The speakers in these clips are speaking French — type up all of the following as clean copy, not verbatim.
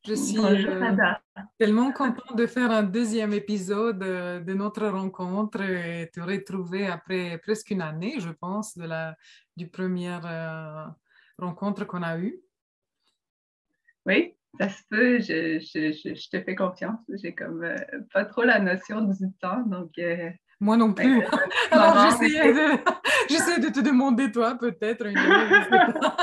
Je suis Bonjour, Ada. tellement contente de faire un deuxième épisode de notre rencontre et te retrouver après presque une année, je pense, du première rencontre qu'on a eue. Oui, ça se peut, je te fais confiance. J'ai comme pas trop la notion du temps, donc Moi non ouais, plus. ça fait un petit Alors moment, mais j'essayais de te demander toi peut-être une année, je sais pas.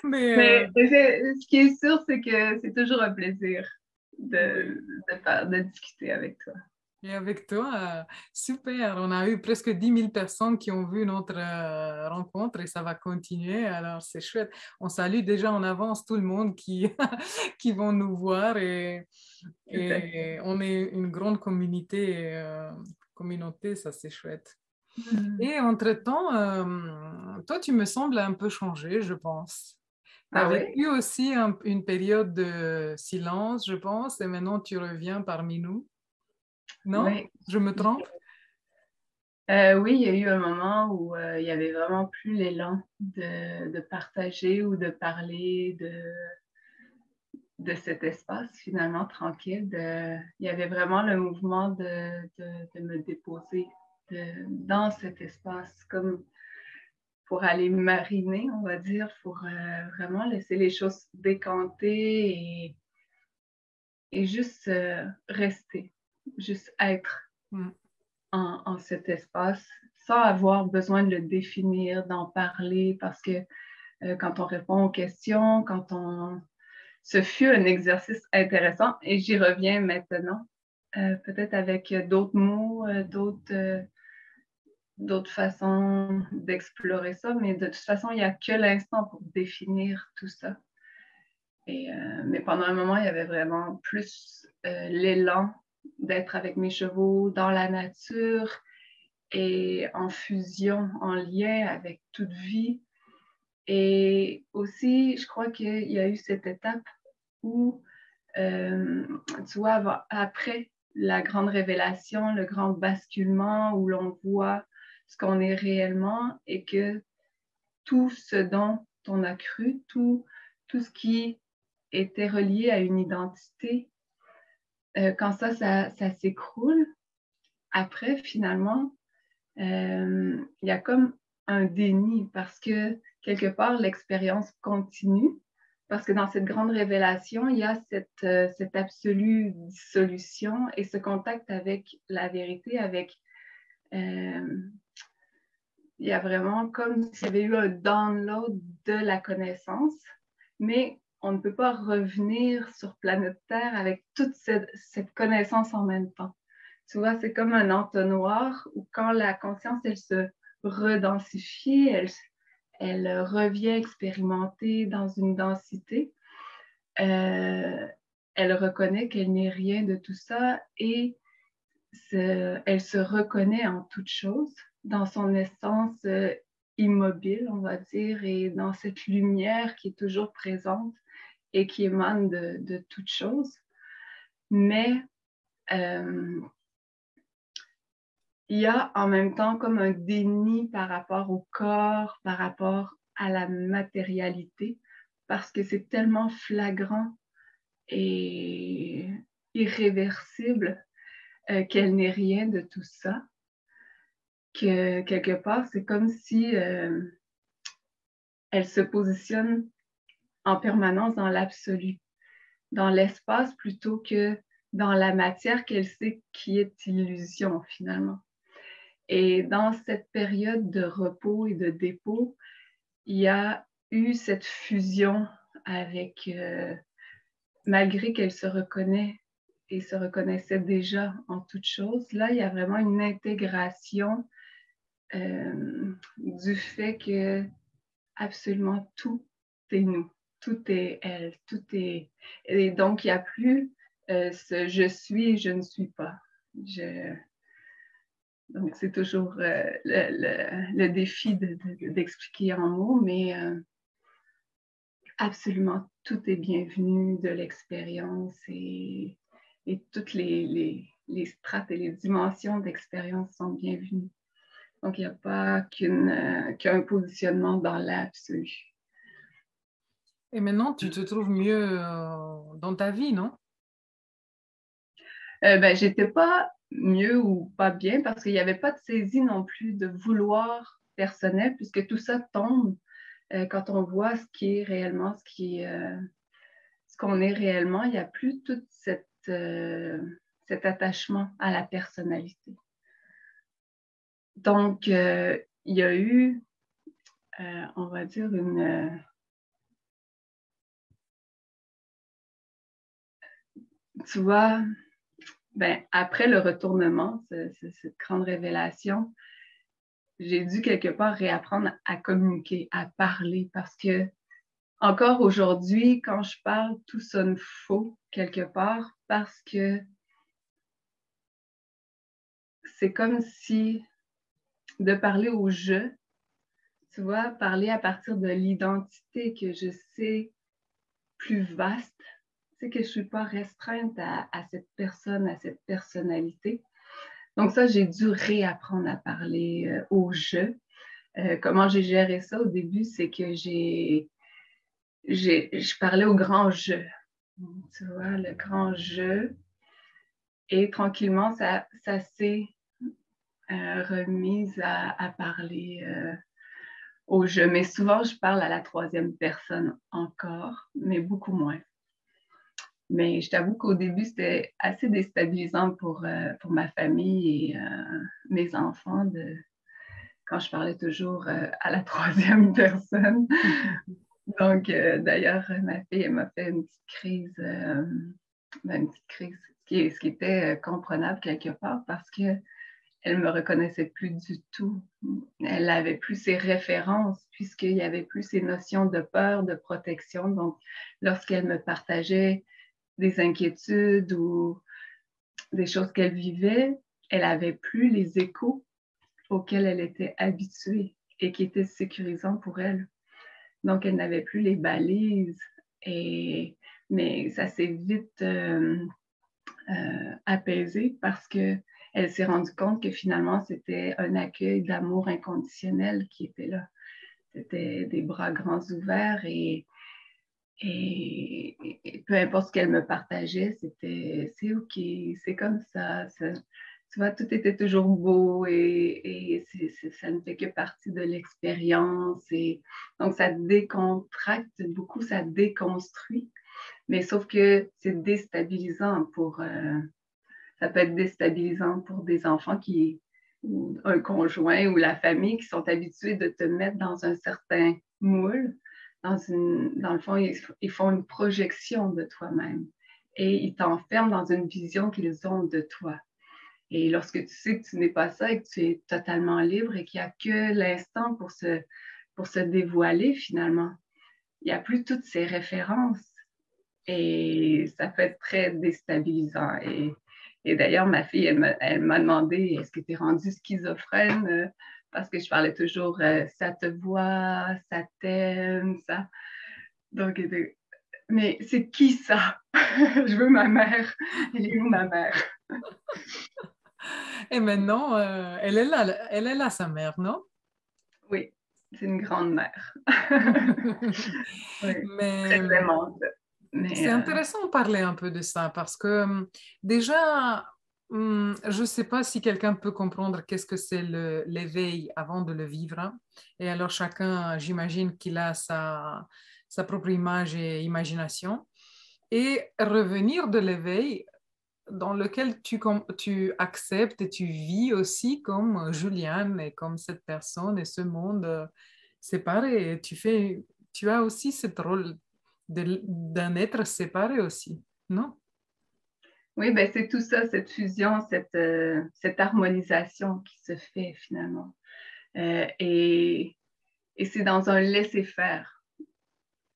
Mais ce qui est sûr, c'est que c'est toujours un plaisir oui. de discuter avec toi. Et avec toi, super. On a eu presque 10 000 personnes qui ont vu notre rencontre et ça va continuer. Alors, c'est chouette. On salue déjà en avance tout le monde qui, qui vont nous voir Tout à fait. et on est une grande communauté, ça c'est chouette. Mhm. Et entre-temps, toi, tu me sembles un peu changé, je pense. Tu as Ah oui? vécu aussi une période de silence, je pense, et maintenant tu reviens parmi nous. Non? Oui. Je me trompe? Oui, il y a eu un moment où il y avait vraiment plus l'élan de partager ou de parler de cet espace finalement tranquille. Il y avait vraiment le mouvement de me déposer dans cet espace comme pour aller mariner, on va dire, pour vraiment laisser les choses décanter et juste rester, juste être Mm. en cet espace sans avoir besoin de le définir, d'en parler, parce que quand on répond aux questions, ce fut un exercice intéressant et j'y reviens maintenant, peut-être avec d'autres mots, d'autres façons d'explorer ça, mais de toute façon, il n'y a que l'instant pour définir tout ça. Mais pendant un moment, il y avait vraiment plus l'élan d'être avec mes chevaux dans la nature et en fusion, en lien avec toute vie. Et aussi, je crois qu'il y a eu cette étape où, tu vois, après la grande révélation, le grand basculement où l'on voit ce qu'on est réellement et que tout ce dont on a cru, tout ce qui était relié à une identité, quand ça s'écroule, après, finalement, il y a comme un déni parce que quelque part, l'expérience continue. Parce que dans cette grande révélation, il y a cette absolue dissolution et ce contact avec la vérité, euh, il y a vraiment comme s'il y avait eu un download de la connaissance, mais on ne peut pas revenir sur planète Terre avec toute cette connaissance en même temps. Tu vois, c'est comme un entonnoir où quand la conscience, elle se redensifie, elle revient expérimenter dans une densité, euh, elle reconnaît qu'elle n'est rien de tout ça et elle se reconnaît en toute chose, dans son essence immobile, on va dire, et dans cette lumière qui est toujours présente et qui émane de toute chose. Mais euh, il y a en même temps comme un déni par rapport au corps, par rapport à la matérialité, parce que c'est tellement flagrant et irréversible qu'elle n'est rien de tout ça, que quelque part, c'est comme si elle se positionne en permanence dans l'absolu, dans l'espace plutôt que dans la matière qu'elle sait qui est illusion finalement. Et dans cette période de repos et de dépôt, il y a eu cette fusion avec, malgré qu'elle se reconnaît et se reconnaissait déjà en toute chose, là, il y a vraiment une intégration du fait que absolument tout est nous, tout est elle, tout est... Et donc, il n'y a plus ce je suis et je ne suis pas. Je... Donc, c'est toujours le défi d'expliquer en mots, mais absolument tout est bienvenu de l'expérience et toutes les strates et les dimensions d'expérience sont bienvenues. Donc, il n'y a pas qu'un positionnement dans l'absolu. Et maintenant, tu te trouves mieux dans ta vie, non? Ben, j'étais pas mieux ou pas bien parce qu'il n'y avait pas de saisie non plus de vouloir personnel, puisque tout ça tombe quand on voit ce qui est réellement, ce qu'on est réellement, il n'y a plus tout cet attachement à la personnalité. Donc, il y a eu, on va dire, tu vois, ben, après le retournement, cette grande révélation, j'ai dû quelque part réapprendre à communiquer, à parler, parce que encore aujourd'hui, quand je parle, tout sonne faux quelque part, parce que c'est comme si de parler au je, tu vois, parler à partir de l'identité que je sais plus vaste, tu sais, que je ne suis pas restreinte à cette personne, à cette personnalité. Donc ça, j'ai dû réapprendre à parler au je. Comment j'ai géré ça au début, c'est que je parlais au grand je. Tu vois, le grand je. Et tranquillement, ça s'est remise à parler au je. Mais souvent, je parle à la troisième personne encore, mais beaucoup moins. Mais je t'avoue qu'au début, c'était assez déstabilisant pour ma famille et mes enfants quand je parlais toujours à la troisième personne. Donc, d'ailleurs, ma fille, elle m'a fait une petite crise, ce qui était comprenable quelque part parce qu'elle ne me reconnaissait plus du tout. Elle n'avait plus ses références puisqu'il n'y avait plus ces notions de peur, de protection. Donc, lorsqu'elle me partageait des inquiétudes ou des choses qu'elle vivait, elle n'avait plus les échos auxquels elle était habituée et qui étaient sécurisants pour elle. Donc, elle n'avait plus les balises. Mais ça s'est vite apaisé parce qu'elle s'est rendue compte que finalement, c'était un accueil d'amour inconditionnel qui était là. C'était des bras grands ouverts et peu importe ce qu'elle me partageait, c'est OK, c'est comme ça. Tu vois, tout était toujours beau et ça ne fait que partie de l'expérience. Et donc, ça décontracte beaucoup, ça déconstruit. Mais sauf que c'est déstabilisant ça peut être déstabilisant pour des enfants ou un conjoint ou la famille qui sont habitués de te mettre dans un certain moule. Dans le fond, ils font une projection de toi-même et ils t'enferment dans une vision qu'ils ont de toi. Et lorsque tu sais que tu n'es pas ça et que tu es totalement libre et qu'il n'y a que l'instant pour se dévoiler finalement, il n'y a plus toutes ces références et ça peut être très déstabilisant. Et d'ailleurs, ma fille, elle m'a demandé, est-ce que tu es rendue schizophrène? Parce que je parlais toujours, ça te voit, ça t'aime, ça. Donc, mais c'est qui ça? Je veux ma mère. Elle est où ma mère? Et maintenant, elle est là, sa mère, non? Oui, c'est une grande mère. Oui, très Mais aimante. c'est Mais intéressant de parler un peu de ça parce que déjà, je ne sais pas si quelqu'un peut comprendre qu'est-ce que c'est l'éveil avant de le vivre, hein. Et alors chacun, j'imagine qu'il a sa propre image et imagination. Et revenir de l'éveil dans lequel tu acceptes et tu vis aussi comme Juliane et comme cette personne et ce monde séparé. Et tu as aussi ce rôle d'un être séparé aussi, non? oui, ben c'est tout ça, cette fusion, cette harmonisation qui se fait finalement. Euh, et, et c'est dans un laisser-faire.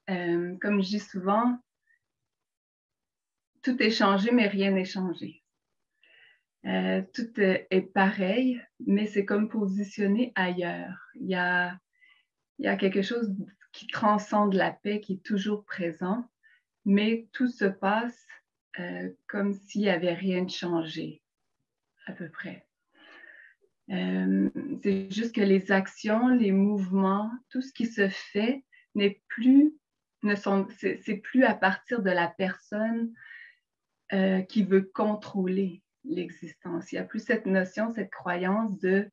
Comme je dis souvent, tout est changé, mais rien n'est changé. Tout est pareil, mais c'est comme positionné ailleurs. Il y a quelque chose qui transcende la paix, qui est toujours présent, mais tout se passe comme s'il n'y avait rien de changé, à peu près. C'est juste que les actions, les mouvements, tout ce qui se fait n'est plus c'est plus à partir de la personne qui veut contrôler l'existence. Il n'y a plus cette notion, cette croyance de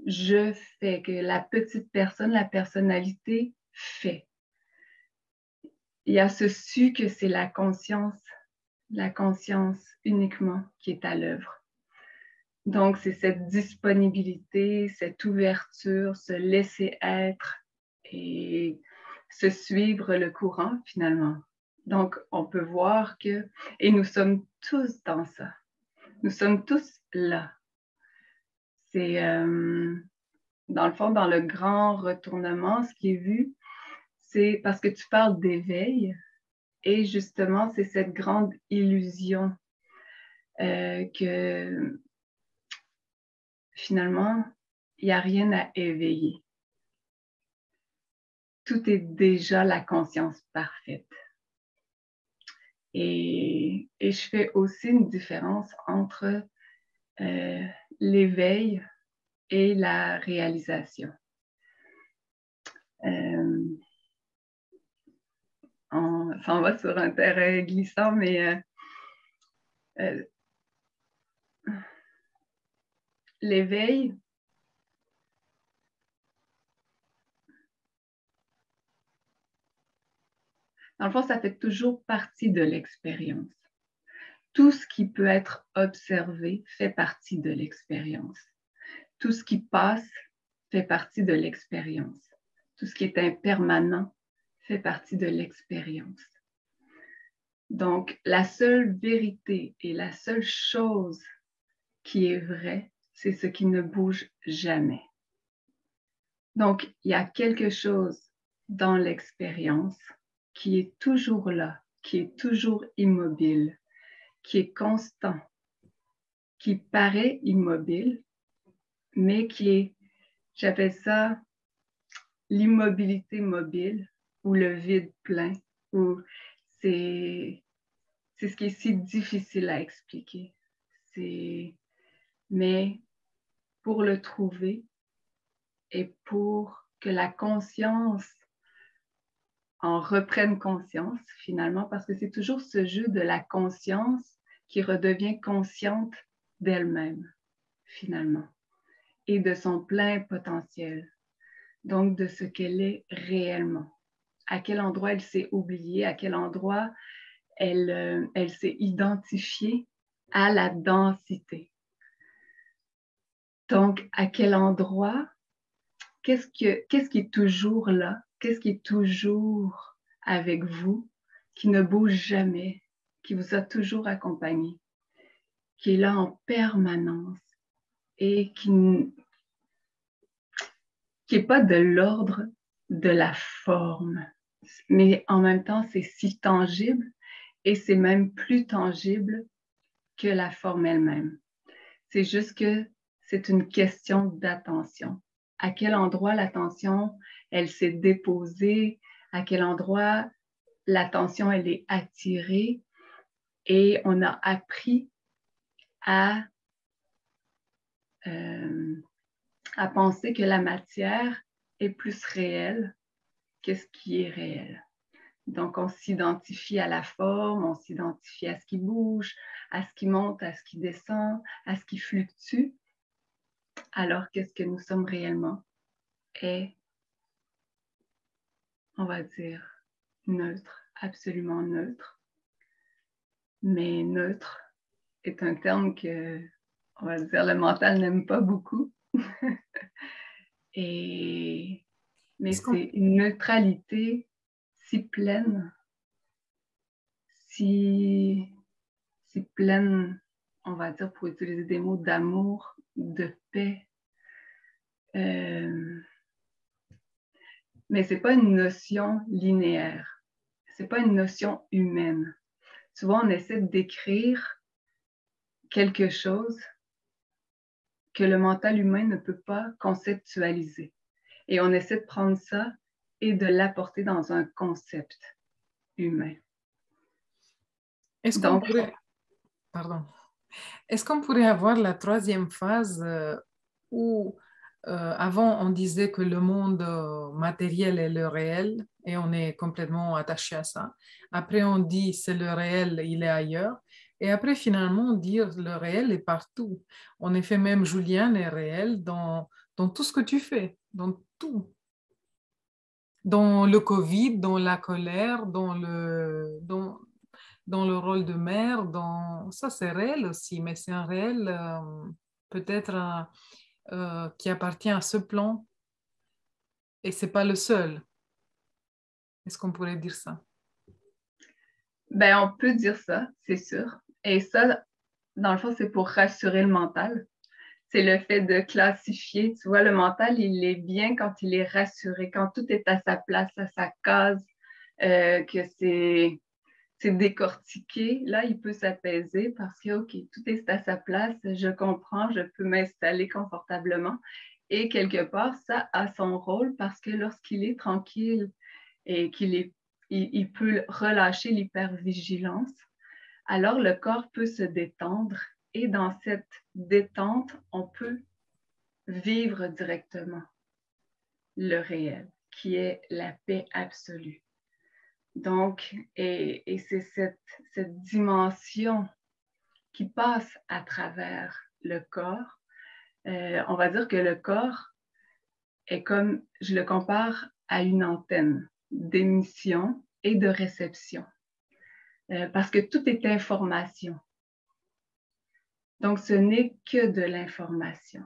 je fais, que la petite personne, la personnalité fait. Il y a ce su que c'est la conscience uniquement qui est à l'œuvre. Donc, c'est cette disponibilité, cette ouverture, se laisser être et se suivre le courant finalement. Donc, on peut voir que, et nous sommes tous dans ça, nous sommes tous là. C'est, dans le fond, dans le grand retournement, ce qui est vu, c'est parce que tu parles d'éveil, et justement, c'est cette grande illusion que finalement, il n'y a rien à éveiller. Tout est déjà la conscience parfaite. Et je fais aussi une différence entre l'éveil et la réalisation. On s'en va sur un terrain glissant, mais l'éveil, dans le fond, ça fait toujours partie de l'expérience. Tout ce qui peut être observé fait partie de l'expérience. Tout ce qui passe fait partie de l'expérience. Tout ce qui est impermanent fait partie de l'expérience. Donc, la seule vérité et la seule chose qui est vraie, c'est ce qui ne bouge jamais. Donc, il y a quelque chose dans l'expérience qui est toujours là, qui est toujours immobile, qui est constant, qui paraît immobile, mais qui est, j'appelle ça l'immobilité mobile ou le vide plein, ou c'est ce qui est si difficile à expliquer. Mais pour le trouver et pour que la conscience en reprenne conscience finalement, parce que c'est toujours ce jeu de la conscience qui redevient consciente d'elle-même finalement et de son plein potentiel, donc de ce qu'elle est réellement. À quel endroit elle s'est oubliée, à quel endroit elle s'est identifiée à la densité. Donc, à quel endroit, qu'est-ce qui est toujours là, qu'est-ce qui est toujours avec vous, qui ne bouge jamais, qui vous a toujours accompagné, qui est là en permanence et qui n'est pas de l'ordre de la forme, mais en même temps, c'est si tangible et c'est même plus tangible que la forme elle-même. C'est juste que c'est une question d'attention. À quel endroit l'attention, elle s'est déposée, à quel endroit l'attention, elle est attirée, et on a appris à penser que la matière est plus réelle que ce qui est réel. Donc, on s'identifie à la forme, on s'identifie à ce qui bouge, à ce qui monte, à ce qui descend, à ce qui fluctue. Alors, qu'est-ce que nous sommes réellement est, on va dire, neutre, absolument neutre. Mais neutre est un terme que, on va dire, le mental n'aime pas beaucoup. Mais c'est une neutralité si pleine, si pleine, on va dire, pour utiliser des mots d'amour, de paix. Mais ce n'est pas une notion linéaire. Ce n'est pas une notion humaine. Souvent, on essaie de décrire quelque chose que le mental humain ne peut pas conceptualiser. Et on essaie de prendre ça et de l'apporter dans un concept humain. Est-ce qu'on pourrait... Pardon. Est-ce qu'on pourrait avoir la troisième phase où Avant, on disait que le monde matériel est le réel et on est complètement attaché à ça. Après, on dit c'est le réel, il est ailleurs. Et après, finalement, on dit le réel est partout. En effet, même Julien est réel dans tout ce que tu fais, dans tout. Dans le Covid, dans la colère, dans le rôle de mère, ça c'est réel aussi, mais c'est un réel peut-être qui appartient à ce plan et c'est pas le seul. Est-ce qu'on pourrait dire ça? Ben, on peut dire ça, c'est sûr. Et ça, dans le fond, c'est pour rassurer le mental. C'est le fait de classifier. Tu vois, le mental, il est bien quand il est rassuré, quand tout est à sa place, à sa case, que c'est décortiqué. Là, il peut s'apaiser parce que, OK, tout est à sa place, je comprends, je peux m'installer confortablement. Et quelque part, ça a son rôle parce que lorsqu'il est tranquille et il peut relâcher l'hypervigilance, alors le corps peut se détendre et dans cette détente, on peut vivre directement le réel, qui est la paix absolue. Donc, et c'est cette dimension qui passe à travers le corps. On va dire que le corps est comme, je le compare à une antenne d'émission et de réception, parce que tout est information. Donc, ce n'est que de l'information.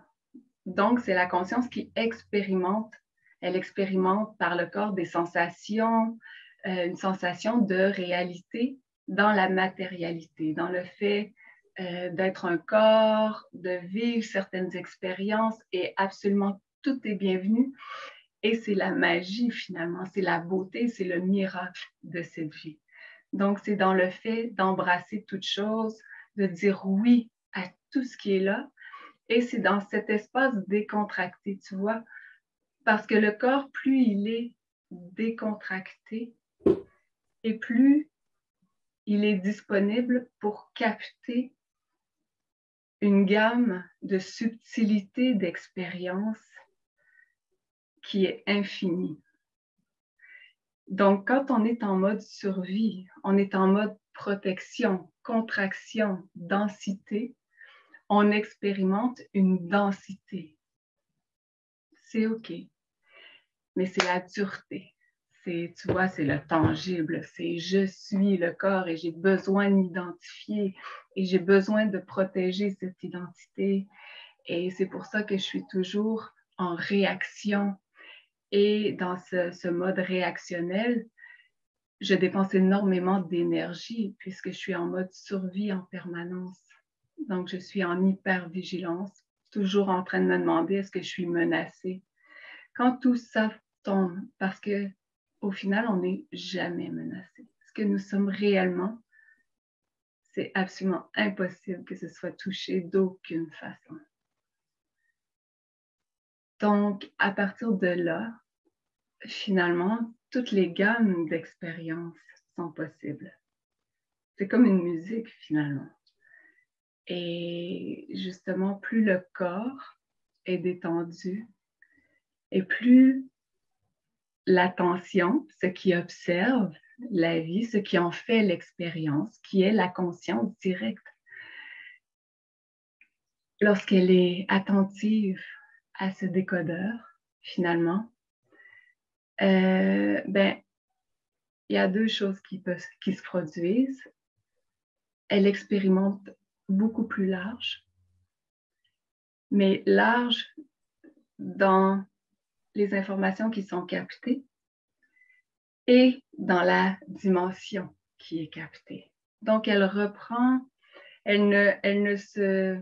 Donc, c'est la conscience qui expérimente. Elle expérimente par le corps des sensations, une sensation de réalité dans la matérialité, dans le fait d'être un corps, de vivre certaines expériences et absolument tout est bienvenu. Et c'est la magie finalement, c'est la beauté, c'est le miracle de cette vie. Donc, c'est dans le fait d'embrasser toute chose, de dire oui à tout ce qui est là. Et c'est dans cet espace décontracté, tu vois, parce que le corps, plus il est décontracté et plus il est disponible pour capter une gamme de subtilités d'expérience qui est infinie. Donc, quand on est en mode survie, on est en mode protection, contraction, densité, on expérimente une densité. C'est OK, mais c'est la dureté. Tu vois, c'est le tangible, c'est je suis le corps et j'ai besoin de m'identifier et j'ai besoin de protéger cette identité. Et c'est pour ça que je suis toujours en réaction. Et dans ce mode réactionnel, je dépense énormément d'énergie puisque je suis en mode survie en permanence. Donc, je suis en hypervigilance, toujours en train de me demander est-ce que je suis menacée. Quand tout ça tombe, parce que au final, on n'est jamais menacé. Ce que nous sommes réellement, c'est absolument impossible que ce soit touché d'aucune façon. Donc, à partir de là, finalement, toutes les gammes d'expériences sont possibles. C'est comme une musique, finalement. Et justement, plus le corps est détendu et plus l'attention, ce qui observe la vie, ce qui en fait l'expérience, qui est la conscience directe, lorsqu'elle est attentive à ce décodeur, finalement, ben, il y a deux choses qui se produisent. Elle expérimente beaucoup plus large, mais large dans les informations qui sont captées et dans la dimension qui est captée. Donc, elle reprend, elle ne se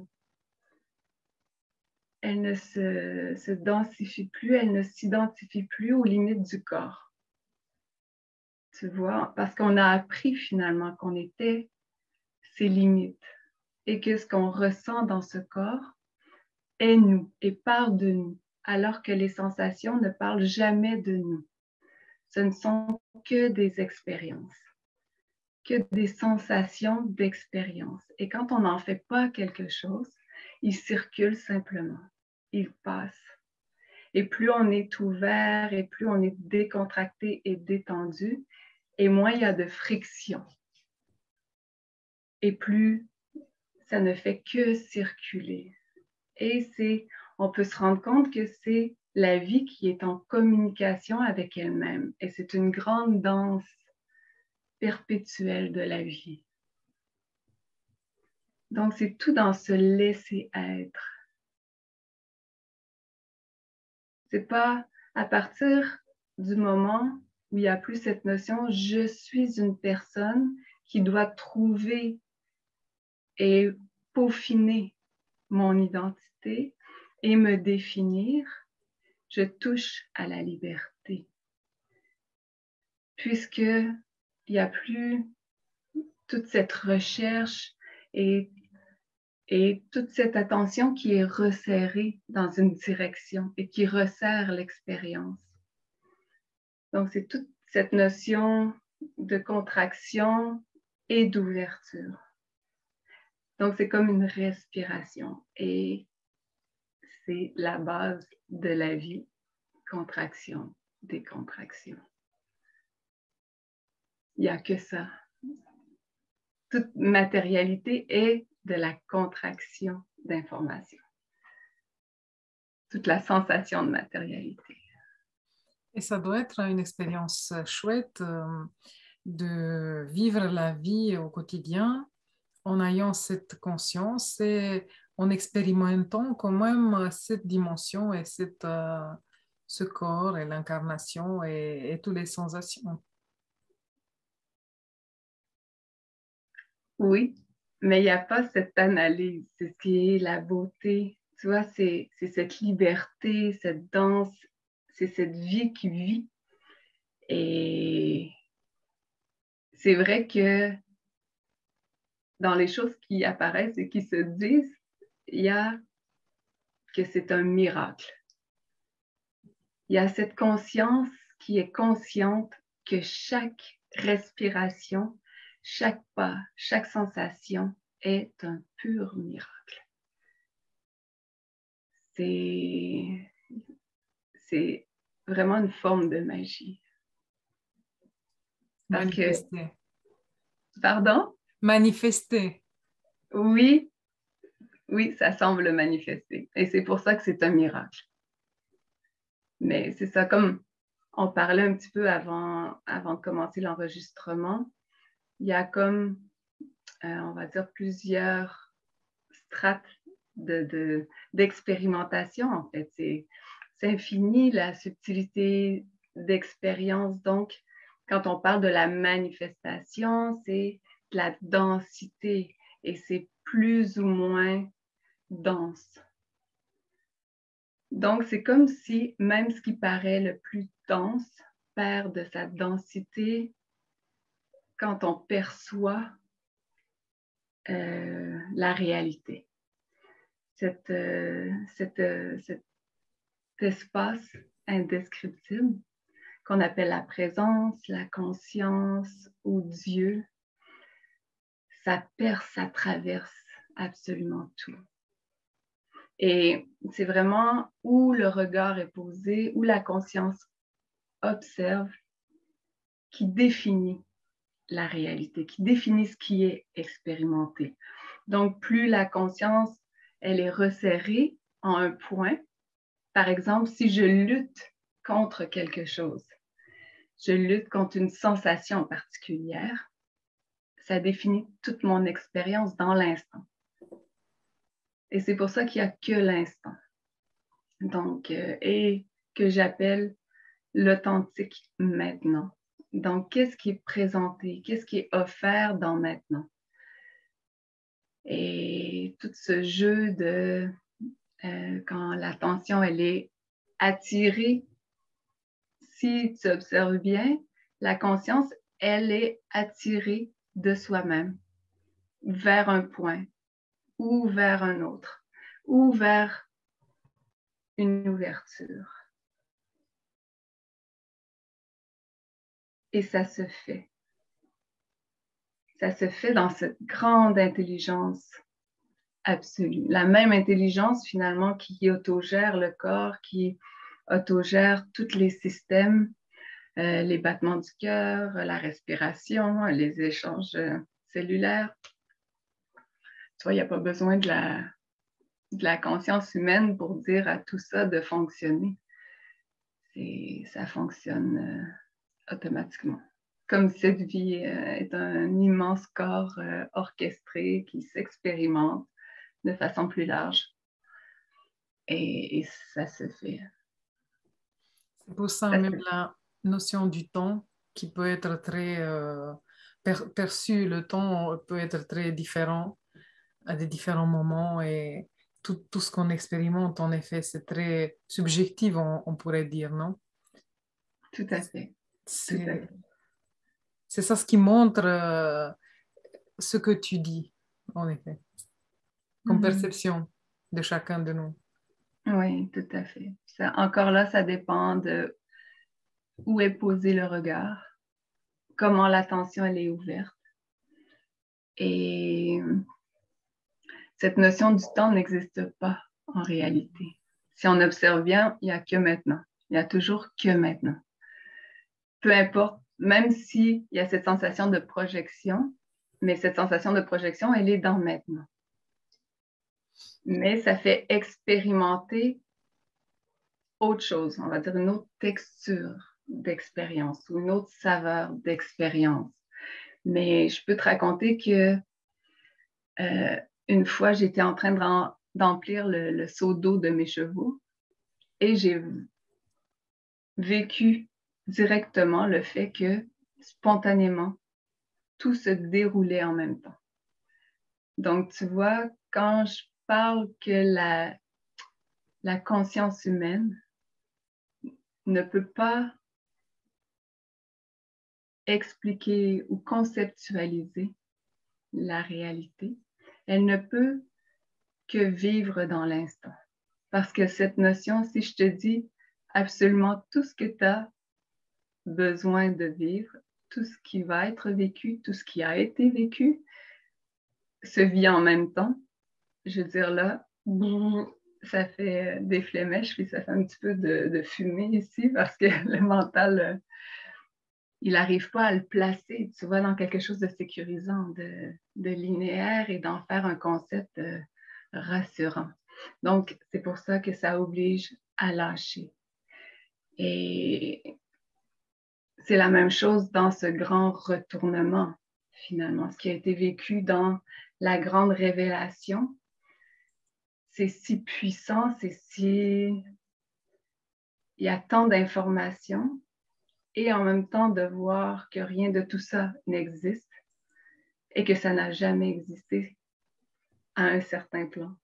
densifie plus, elle ne s'identifie plus aux limites du corps. Tu vois, parce qu'on a appris finalement qu'on était ses limites et que ce qu'on ressent dans ce corps est nous et part de nous, alors que les sensations ne parlent jamais de nous. Ce ne sont que des expériences, que des sensations d'expérience. Et quand on n'en fait pas quelque chose, il circule simplement, il passe. Et plus on est ouvert et plus on est décontracté et détendu, et moins il y a de friction. Et plus ça ne fait que circuler. Et on peut se rendre compte que c'est la vie qui est en communication avec elle-même. Et c'est une grande danse perpétuelle de la vie. Donc, c'est tout dans ce laisser être. C'est pas à partir du moment où il n'y a plus cette notion « je suis une personne qui doit trouver et peaufiner mon identité et me définir », je touche à la liberté. Puisqu'il n'y a plus toute cette recherche et toute cette attention qui est resserrée dans une direction et qui resserre l'expérience. Donc, c'est toute cette notion de contraction et d'ouverture. Donc, c'est comme une respiration et c'est la base de la vie, contraction, décontraction. Il n'y a que ça. Toute matérialité est de la contraction d'information. Toute la sensation de matérialité. Et ça doit être une expérience chouette de vivre la vie au quotidien en ayant cette conscience et en expérimentant quand même cette dimension et ce corps et l'incarnation et toutes les sensations. Oui, mais il n'y a pas cette analyse. C'est ce qui est la beauté. Tu vois, c'est cette liberté, cette danse, c'est cette vie qui vit. Et c'est vrai que dans les choses qui apparaissent et qui se disent, il y a que c'est un miracle. Il y a cette conscience qui est consciente que chaque respiration, chaque pas, chaque sensation est un pur miracle. C'est vraiment une forme de magie. Parce Manifester. que, pardon? Manifester. Oui, oui, ça semble manifester. Et c'est pour ça que c'est un miracle. Mais c'est ça, comme on parlait un petit peu avant de commencer l'enregistrement, il y a comme, on va dire, plusieurs strates d'expérimentation, en fait. C'est infini, la subtilité d'expérience. Donc, quand on parle de la manifestation, c'est de la densité et c'est plus ou moins dense. Donc, c'est comme si même ce qui paraît le plus dense perd de sa densité quand on perçoit la réalité. Cet espace indescriptible qu'on appelle la présence, la conscience ou Dieu, ça perce, ça traverse absolument tout. Et c'est vraiment où le regard est posé, où la conscience observe, qui définit la réalité, qui définit ce qui est expérimenté. Donc, plus la conscience, elle est resserrée en un point, par exemple, si je lutte contre quelque chose, je lutte contre une sensation particulière, ça définit toute mon expérience dans l'instant. Et c'est pour ça qu'il n'y a que l'instant. Donc, et que j'appelle l'authentique maintenant. Donc, qu'est-ce qui est présenté? Qu'est-ce qui est offert dans maintenant? Et tout ce jeu de quand l'attention, elle est attirée, si tu observes bien, la conscience, elle est attirée de soi-même vers un point ou vers un autre ou vers une ouverture. Et ça se fait. Ça se fait dans cette grande intelligence absolue. La même intelligence, finalement, qui autogère le corps, qui autogère tous les systèmes, les battements du cœur, la respiration, les échanges cellulaires. Tu vois, il n'y a pas besoin de la conscience humaine pour dire à tout ça de fonctionner. Ça fonctionne automatiquement. Comme cette vie est un immense corps orchestré qui s'expérimente de façon plus large. Et ça se fait. C'est pour ça même la notion du temps qui peut être très perçu, le temps peut être très différent à des différents moments et tout ce qu'on expérimente, en effet, c'est très subjectif, on pourrait dire, non? Tout à fait. Tout à C'est, fait. c'est ça ce qui montre ce que tu dis, en effet, comme perception de chacun de nous. Oui, tout à fait. Ça, encore là, ça dépend de où est posé le regard, comment l'attention elle est ouverte. Et cette notion du temps n'existe pas en réalité. Si on observe bien, il n'y a que maintenant. Il n'y a toujours que maintenant. Peu importe, même s'il y a cette sensation de projection, mais cette sensation de projection, elle est dans maintenant. Mais ça fait expérimenter autre chose, on va dire une autre texture d'expérience ou une autre saveur d'expérience. Mais je peux te raconter que une fois, j'étais en train d'emplir le seau d'eau de mes chevaux et j'ai vécu directement le fait que spontanément, tout se déroulait en même temps. Donc, tu vois, quand je parle que la conscience humaine ne peut pas expliquer ou conceptualiser la réalité, elle ne peut que vivre dans l'instant. Parce que cette notion, si je te dis absolument tout ce que tu as besoin de vivre, tout ce qui va être vécu, tout ce qui a été vécu, se vit en même temps, je veux dire là, ça fait des flémèches, puis ça fait un petit peu de fumée ici parce que le mental, il n'arrive pas à le placer, tu vois, dans quelque chose de sécurisant, de linéaire et d'en faire un concept rassurant. Donc, c'est pour ça que ça oblige à lâcher. Et c'est la même chose dans ce grand retournement, finalement. Ce qui a été vécu dans la grande révélation, c'est si puissant, c'est si... Il y a tant d'informations et en même temps de voir que rien de tout ça n'existe et que ça n'a jamais existé à un certain plan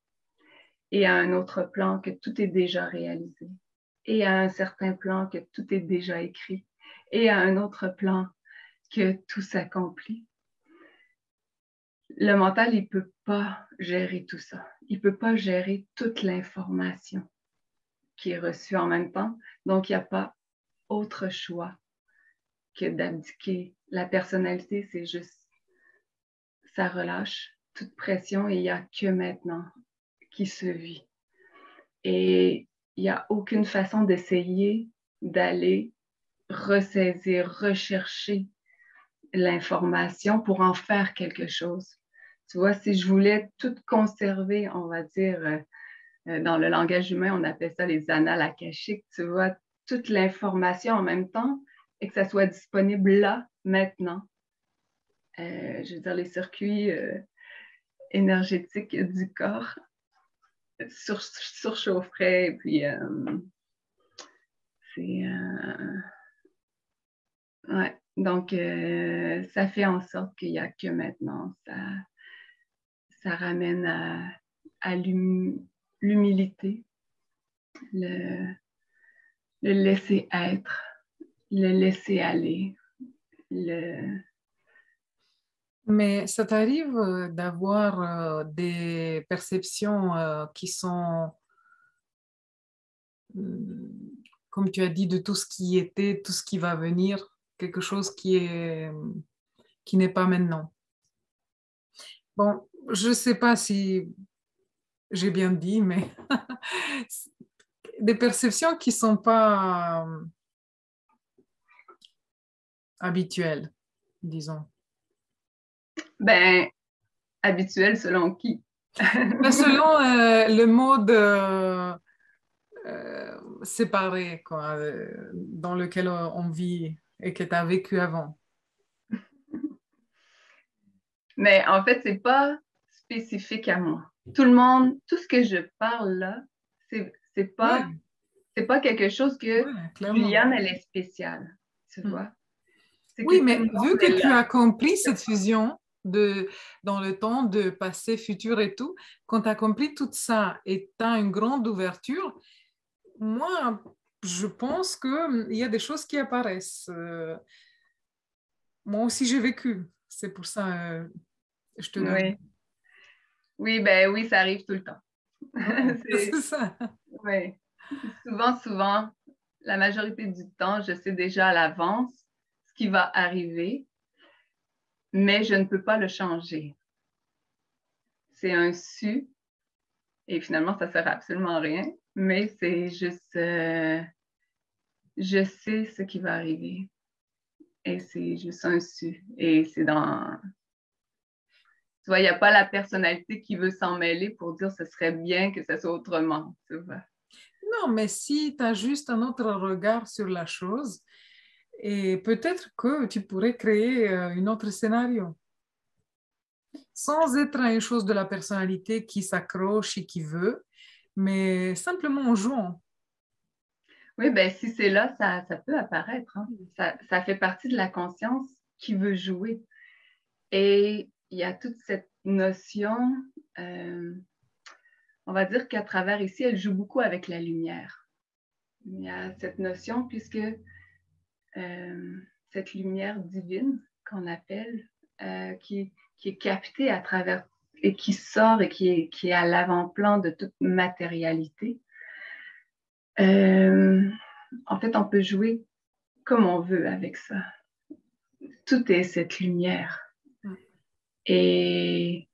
et à un autre plan que tout est déjà réalisé et à un certain plan que tout est déjà écrit et à un autre plan que tout s'accomplit. Le mental, il ne peut pas gérer tout ça. Il ne peut pas gérer toute l'information qui est reçue en même temps. Donc, il n'y a pas autre choix que d'abdiquer. La personnalité, c'est juste, ça relâche toute pression et il n'y a que maintenant qui se vit. Et il n'y a aucune façon d'essayer d'aller ressaisir, rechercher l'information pour en faire quelque chose. Tu vois, si je voulais tout conserver, on va dire, dans le langage humain, on appelle ça les annales akashiques, tu vois, toute l'information en même temps et que ça soit disponible là, maintenant. Je veux dire, les circuits énergétiques du corps surchaufferaient, et puis c'est... ouais. Donc, ça fait en sorte qu'il n'y a que maintenant. Ça ramène à l'humilité, le laisser être, le laisser aller. Mais ça t'arrive d'avoir des perceptions qui sont, euh, comme tu as dit, de tout ce qui était, tout ce qui va venir, quelque chose qui n'est pas maintenant. Bon, je ne sais pas si j'ai bien dit, mais des perceptions qui ne sont pas habituelles, disons. Ben, habituel selon qui? Ben, selon le mode séparé quoi, dans lequel on vit et que tu as vécu avant. Mais en fait, c'est pas spécifique à moi. Tout le monde, tout ce que je parle là, c'est pas, Oui, c'est pas quelque chose que oui, clairement. Juliane, elle est spéciale, tu Mm. vois? C'est que Oui, tout le mais vu monde est que tu là. as compris cette fusion dans le temps de passé, futur et tout, quand tu as compris tout ça et tu as une grande ouverture, moi, je pense qu'il y a des choses qui apparaissent. Moi aussi, j'ai vécu. C'est pour ça je te demande. Oui. Oui, ben oui, ça arrive tout le temps. Ouais, C'est, c'est ça. ouais. Souvent, la majorité du temps, je sais déjà à l'avance ce qui va arriver, mais je ne peux pas le changer. C'est un su, et finalement, ça ne sert absolument à rien, mais c'est juste, je sais ce qui va arriver, et c'est juste un su. Et c'est dans, tu vois, il n'y a pas la personnalité qui veut s'en mêler pour dire ce serait bien que ça soit autrement, tu vois. Non, mais si tu as juste un autre regard sur la chose, et peut-être que tu pourrais créer un autre scénario, sans être une chose de la personnalité qui s'accroche et qui veut, mais simplement en jouant. Oui, ben si c'est là, ça peut apparaître, hein. Ça fait partie de la conscience qui veut jouer. Et il y a toute cette notion, euh, on va dire qu'à travers ici, elle joue beaucoup avec la lumière. Il y a cette notion puisque cette lumière divine qu'on appelle, qui est captée à travers et qui sort et qui est à l'avant-plan de toute matérialité. Euh, En fait, on peut jouer comme on veut avec ça. Tout est cette lumière. Et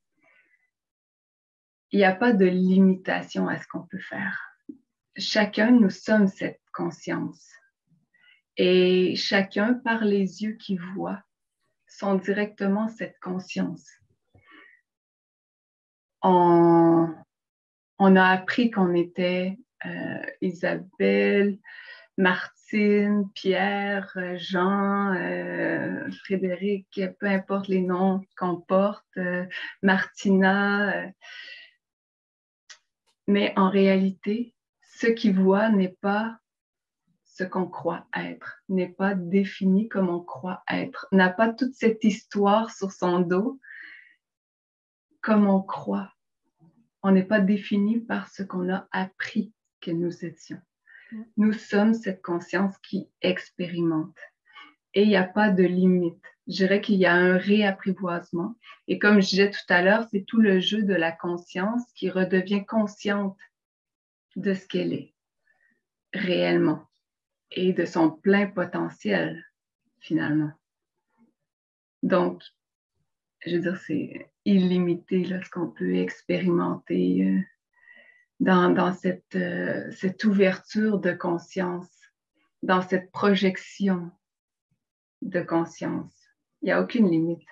il n'y a pas de limitation à ce qu'on peut faire. Chacun, nous sommes cette conscience. Et chacun, par les yeux qui voient, sont directement cette conscience. On, on a appris qu'on était Isabelle, Martine, Pierre, Jean, Frédéric, peu importe les noms qu'on porte, Martina. Mais en réalité, ce qui voit n'est pas ce qu'on croit être, n'est pas défini comme on croit être, n'a pas toute cette histoire sur son dos comme on croit. On n'est pas défini par ce qu'on a appris que nous étions. Nous sommes cette conscience qui expérimente. Et il n'y a pas de limite. Je dirais qu'il y a un réapprivoisement. Et comme je disais tout à l'heure, c'est tout le jeu de la conscience qui redevient consciente de ce qu'elle est réellement et de son plein potentiel, finalement. Donc, je veux dire, c'est illimité là, ce qu'on peut expérimenter dans cette ouverture de conscience, dans cette projection de conscience. Il n'y a aucune limite.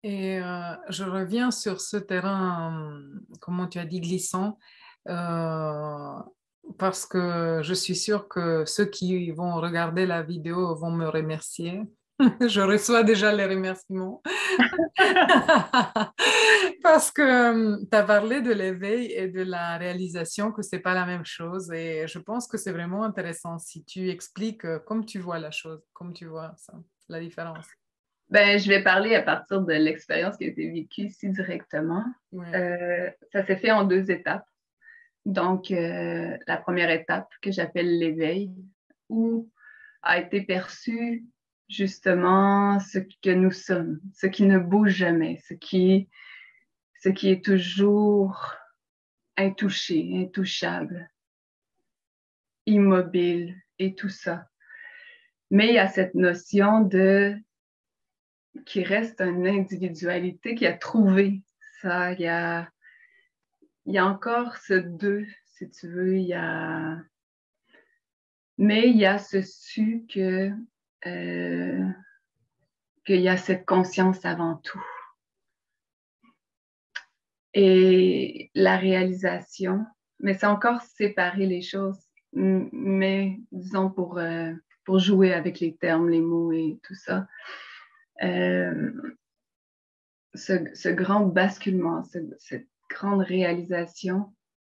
Et je reviens sur ce terrain, comment tu as dit, glissant, euh, parce que je suis sûre que ceux qui vont regarder la vidéo vont me remercier. Je reçois déjà les remerciements. Parce que tu as parlé de l'éveil et de la réalisation que c'est pas la même chose. Et je pense que c'est vraiment intéressant si tu expliques comme tu vois la chose, comme tu vois ça, la différence. Ben, je vais parler à partir de l'expérience qui a été vécue ici directement. Ouais. Ça s'est fait en deux étapes. Donc, la première étape que j'appelle l'éveil, où a été perçu justement ce que nous sommes, ce qui ne bouge jamais, ce qui est toujours intouché, intouchable, immobile et tout ça. Mais il y a cette notion de qui reste une individualité qui a trouvé ça. il y a encore ce deux, si tu veux, mais il y a ce su qu'il y a cette conscience avant tout. Et la réalisation, mais c'est encore séparer les choses, mais disons pour jouer avec les termes, les mots et tout ça. Ce grand basculement, cette grande réalisation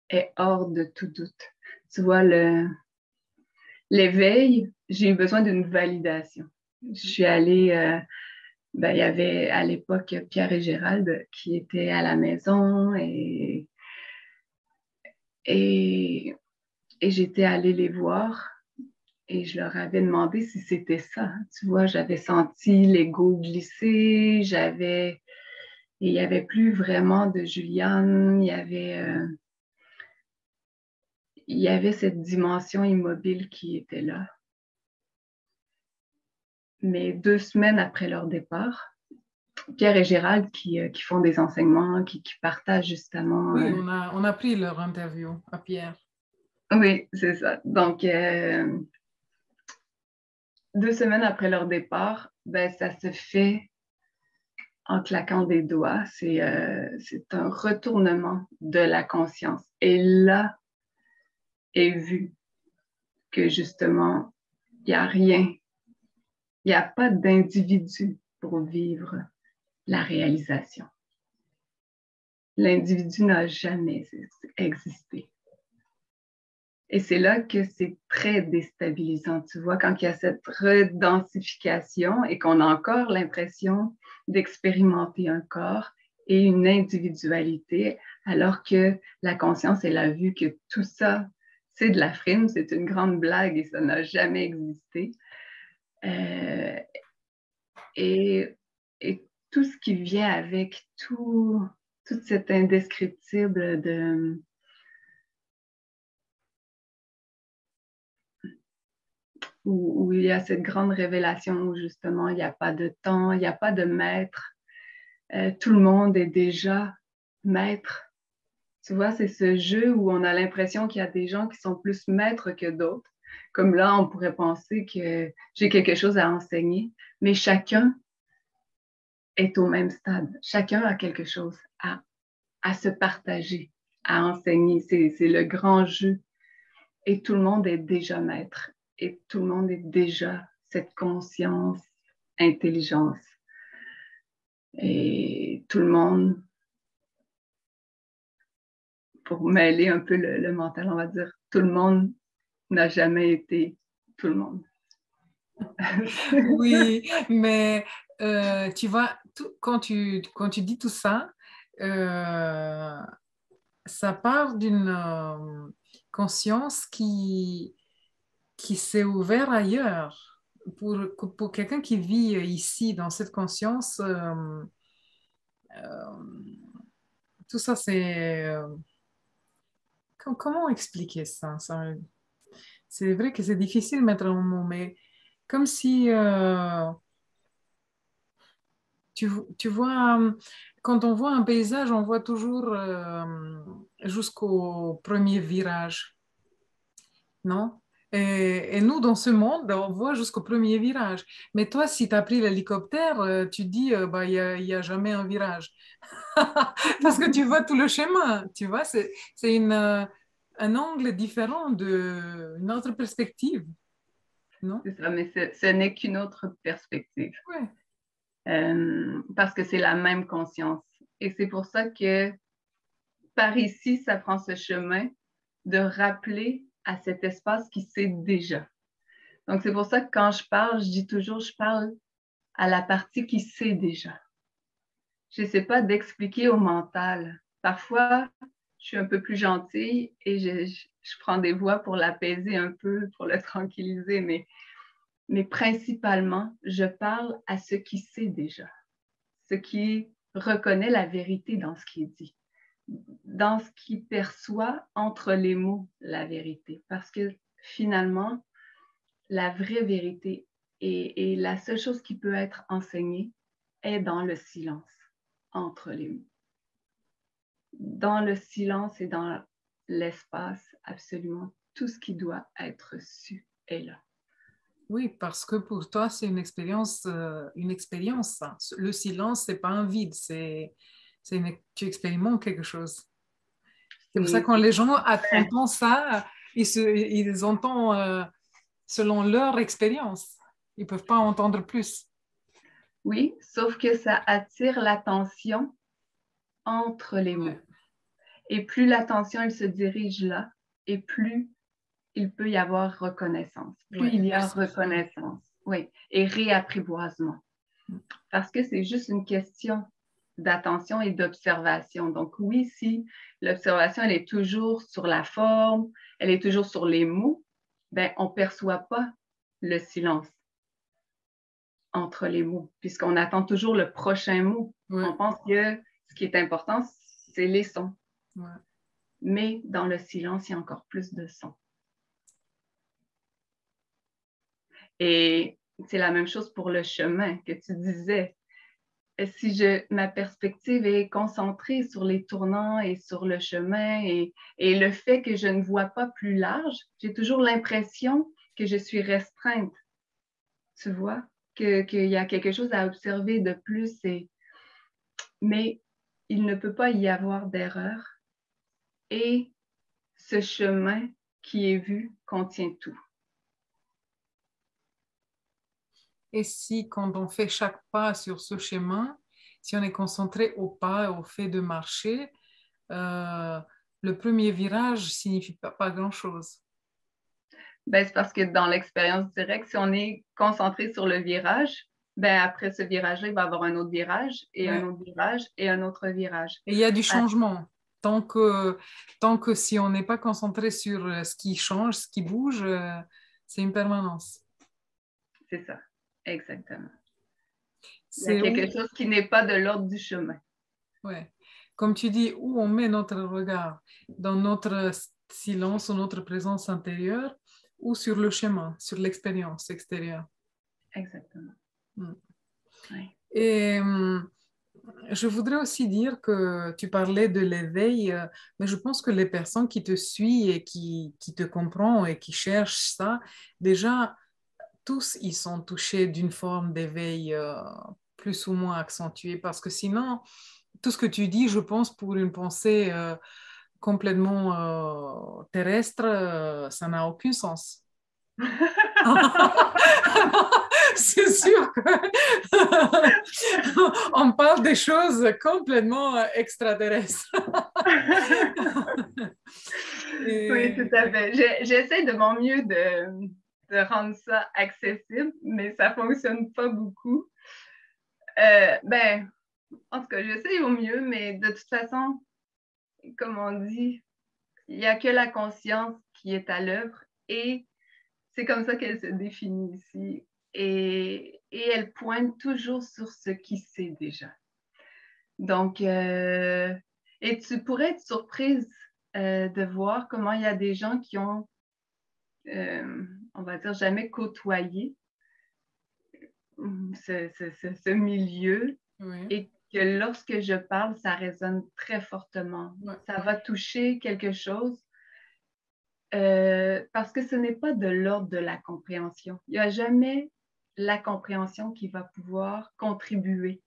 est hors de tout doute. Tu vois, l'éveil, j'ai eu besoin d'une validation. Je suis allée, il y avait à l'époque Pierre et Gérald qui étaient à la maison et j'étais allée les voir et je leur avais demandé si c'était ça. Tu vois, j'avais senti l'ego glisser, il n'y avait plus vraiment de Juliane, il y avait cette dimension immobile qui était là. Mais 2 semaines après leur départ, Pierre et Gérald qui font des enseignements, qui partagent justement. Oui, on a pris leur interview à Pierre. Oui, c'est ça. Donc, 2 semaines après leur départ, ben, ça se fait en claquant des doigts. C'est un retournement de la conscience. Et là est vu que justement, il n'y a rien, il n'y a pas d'individu pour vivre la réalisation. L'individu n'a jamais existé. Et c'est là que c'est très déstabilisant, tu vois, quand il y a cette redensification et qu'on a encore l'impression d'expérimenter un corps et une individualité, alors que la conscience, elle a vu que tout ça, c'est de la frime, c'est une grande blague et ça n'a jamais existé. Et, et tout ce qui vient avec toute cette indescriptible où il y a cette grande révélation où justement il n'y a pas de temps, il n'y a pas de maître. Tout le monde est déjà maître. Tu vois, c'est ce jeu où on a l'impression qu'il y a des gens qui sont plus maîtres que d'autres. Comme là, on pourrait penser que j'ai quelque chose à enseigner, mais chacun est au même stade. Chacun a quelque chose à se partager, à enseigner. C'est le grand jeu. Et tout le monde est déjà maître. Et tout le monde est déjà cette conscience, intelligence. Et tout le monde, pour mêler un peu le mental, on va dire, tout le monde n'a jamais été tout le monde. Oui, mais tu vois, quand tu dis tout ça, euh, ça part d'une conscience qui s'est ouverte ailleurs. Pour quelqu'un qui vit ici, dans cette conscience, tout ça, comment expliquer ça? C'est vrai que c'est difficile de mettre un mot, mais comme si tu vois, quand on voit un paysage, on voit toujours jusqu'au premier virage, non? Et nous, dans ce monde, on voit jusqu'au premier virage. Mais toi, si tu as pris l'hélicoptère, tu dis, bah, il y a jamais un virage. Parce que tu vois tout le chemin, tu vois, c'est un angle différent une autre perspective, non? C'est ça, mais ce n'est qu'une autre perspective. Ouais. Parce que c'est la même conscience. Et c'est pour ça que par ici, ça prend ce chemin de rappeler à cet espace qui sait déjà. Donc, c'est pour ça que quand je parle, je dis toujours, je parle à la partie qui sait déjà. Je n'essaie pas d'expliquer au mental. Parfois, je suis un peu plus gentille et je prends des voix pour l'apaiser un peu, pour le tranquilliser, mais principalement, je parle à ce qui sait déjà, ce qui reconnaît la vérité dans ce qui est dit, dans ce qui perçoit entre les mots la vérité. Parce que finalement, la vraie vérité et la seule chose qui peut être enseignée est dans le silence entre les mots. dans le silence et dans l'espace, absolument tout ce qui doit être su est là. Oui, parce que pour toi, c'est une expérience, ça. Le silence, c'est pas un vide, tu expérimentes quelque chose. C'est pour ça que quand les gens entendent ça, ils entendent selon leur expérience. Ils ne peuvent pas entendre plus. Oui, sauf que ça attire l'attention entre les mots. Et plus l'attention, elle se dirige là, et plus il peut y avoir reconnaissance. Plus il y a reconnaissance, oui, et réapprivoisement. Parce que c'est juste une question d'attention et d'observation. Donc oui, si l'observation, elle est toujours sur la forme, elle est toujours sur les mots, ben, on ne perçoit pas le silence entre les mots, puisqu'on attend toujours le prochain mot. Ouais. On pense que ce qui est important, c'est les sons. Ouais. Mais dans le silence, il y a encore plus de sons. Et c'est la même chose pour le chemin que tu disais. Si ma perspective est concentrée sur les tournants et sur le chemin et le fait que je ne vois pas plus large, j'ai toujours l'impression que je suis restreinte. Tu vois, qu'il y a quelque chose à observer de plus. Mais il ne peut pas y avoir d'erreur. Et ce chemin qui est vu contient tout. Et si, quand on fait chaque pas sur ce chemin, si on est concentré au pas, au fait de marcher, le premier virage signifie pas grand-chose. Ben, c'est parce que dans l'expérience directe, si on est concentré sur le virage, ben, après ce virage-là, il va y avoir un autre virage et un autre virage et un autre virage. Et il y a du changement. Tant que si on n'est pas concentré sur ce qui change, ce qui bouge, c'est une permanence. C'est ça, exactement. Il y a C'est quelque chose qui n'est pas de l'ordre du chemin. ouais. Comme tu dis, où on met notre regard, dans notre silence ou notre présence intérieure, ou sur le chemin, sur l'expérience extérieure. Exactement. Ouais. Et je voudrais aussi dire que tu parlais de l'éveil, mais je pense que les personnes qui te suivent et qui te comprennent et qui cherchent ça, déjà, tous ils sont touchés d'une forme d'éveil plus ou moins accentuée, parce que sinon, tout ce que tu dis, je pense, pour une pensée complètement terrestre, ça n'a aucun sens. C'est sûr qu'on parle des choses complètement extraterrestres. Oui, tout à fait. J'essaie de mon mieux de rendre ça accessible, mais ça ne fonctionne pas beaucoup. Ben, en tout cas, j'essaie au mieux, mais de toute façon, comme on dit, il n'y a que la conscience qui est à l'œuvre et c'est comme ça qu'elle se définit ici. Et elle pointe toujours sur ce qui sait déjà. Donc, et tu pourrais être surprise de voir comment il y a des gens qui ont, on va dire, jamais côtoyé ce milieu et que lorsque je parle, ça résonne très fortement. Ça va toucher quelque chose parce que ce n'est pas de l'ordre de la compréhension. Il n'y a jamais la compréhension qui va pouvoir contribuer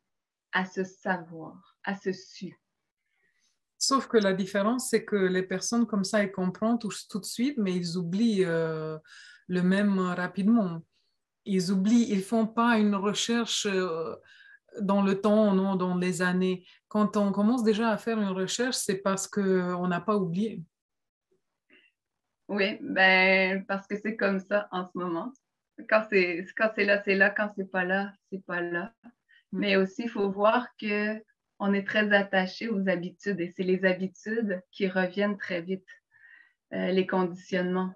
à ce savoir, à ce su. Sauf que la différence, c'est que les personnes comme ça, elles comprennent tout de suite, mais ils oublient le même rapidement. Ils oublient, ils font pas une recherche dans le temps, non, dans les années. Quand on commence déjà à faire une recherche, c'est parce qu'on n'a pas oublié. Oui, ben, parce que c'est comme ça en ce moment. Quand c'est là, c'est là. Quand c'est pas là, c'est pas là. Mais aussi, il faut voir que on est très attaché aux habitudes et c'est les habitudes qui reviennent très vite, les conditionnements.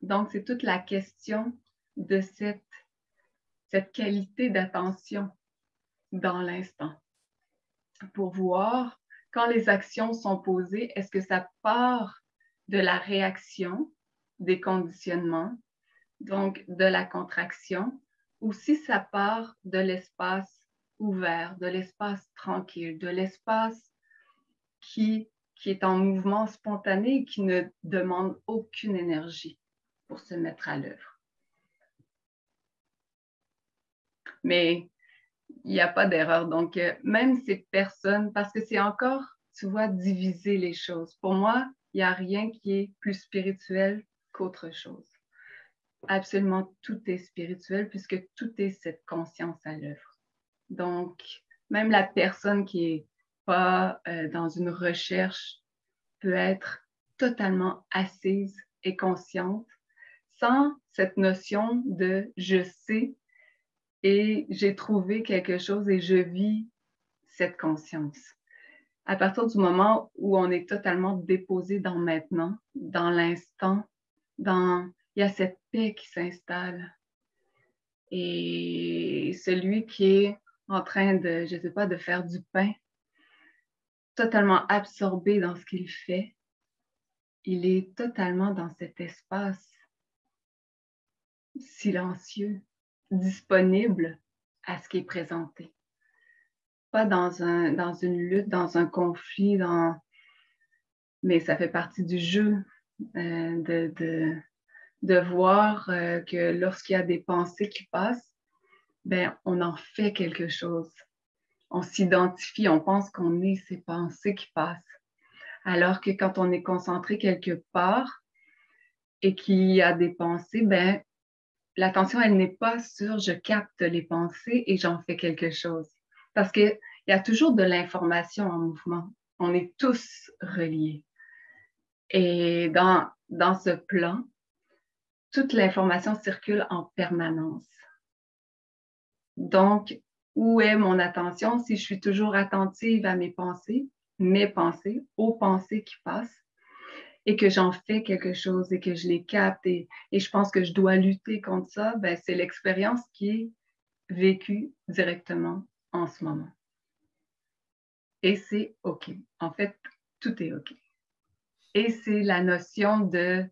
Donc, c'est toute la question de cette qualité d'attention dans l'instant pour voir quand les actions sont posées, est-ce que ça part de la réaction, des conditionnements, donc de la contraction, ou si ça part de l'espace ouvert, de l'espace tranquille, de l'espace qui qui est en mouvement spontané et qui ne demande aucune énergie pour se mettre à l'œuvre. Mais il n'y a pas d'erreur. Donc, même ces personnes, parce que c'est encore, tu vois, diviser les choses. Pour moi, il n'y a rien qui est plus spirituel qu'autre chose. Absolument tout est spirituel puisque tout est cette conscience à l'œuvre. Donc, même la personne qui n'est pas dans une recherche peut être totalement assise et consciente sans cette notion de je sais et j'ai trouvé quelque chose et je vis cette conscience. À partir du moment où on est totalement déposé dans maintenant, dans l'instant, il y a cette paix qui s'installe. Et celui qui est en train de, je ne sais pas, de faire du pain, totalement absorbé dans ce qu'il fait, il est totalement dans cet espace silencieux, disponible à ce qui est présenté. Pas dans une lutte, dans un conflit, mais ça fait partie du jeu de voir que lorsqu'il y a des pensées qui passent, ben, on en fait quelque chose. On s'identifie, on pense qu'on est ces pensées qui passent. Alors que quand on est concentré quelque part et qu'il y a des pensées, ben, l'attention, elle n'est pas sur je capte les pensées et j'en fais quelque chose. Parce qu'il y a toujours de l'information en mouvement. On est tous reliés. Et dans ce plan, toute l'information circule en permanence. Donc, où est mon attention si je suis toujours attentive à mes pensées, aux pensées qui passent, et que j'en fais quelque chose et que je les capte et je pense que je dois lutter contre ça, ben, c'est l'expérience qui est vécue directement en ce moment. Et c'est OK. En fait, tout est OK. Et c'est la notion de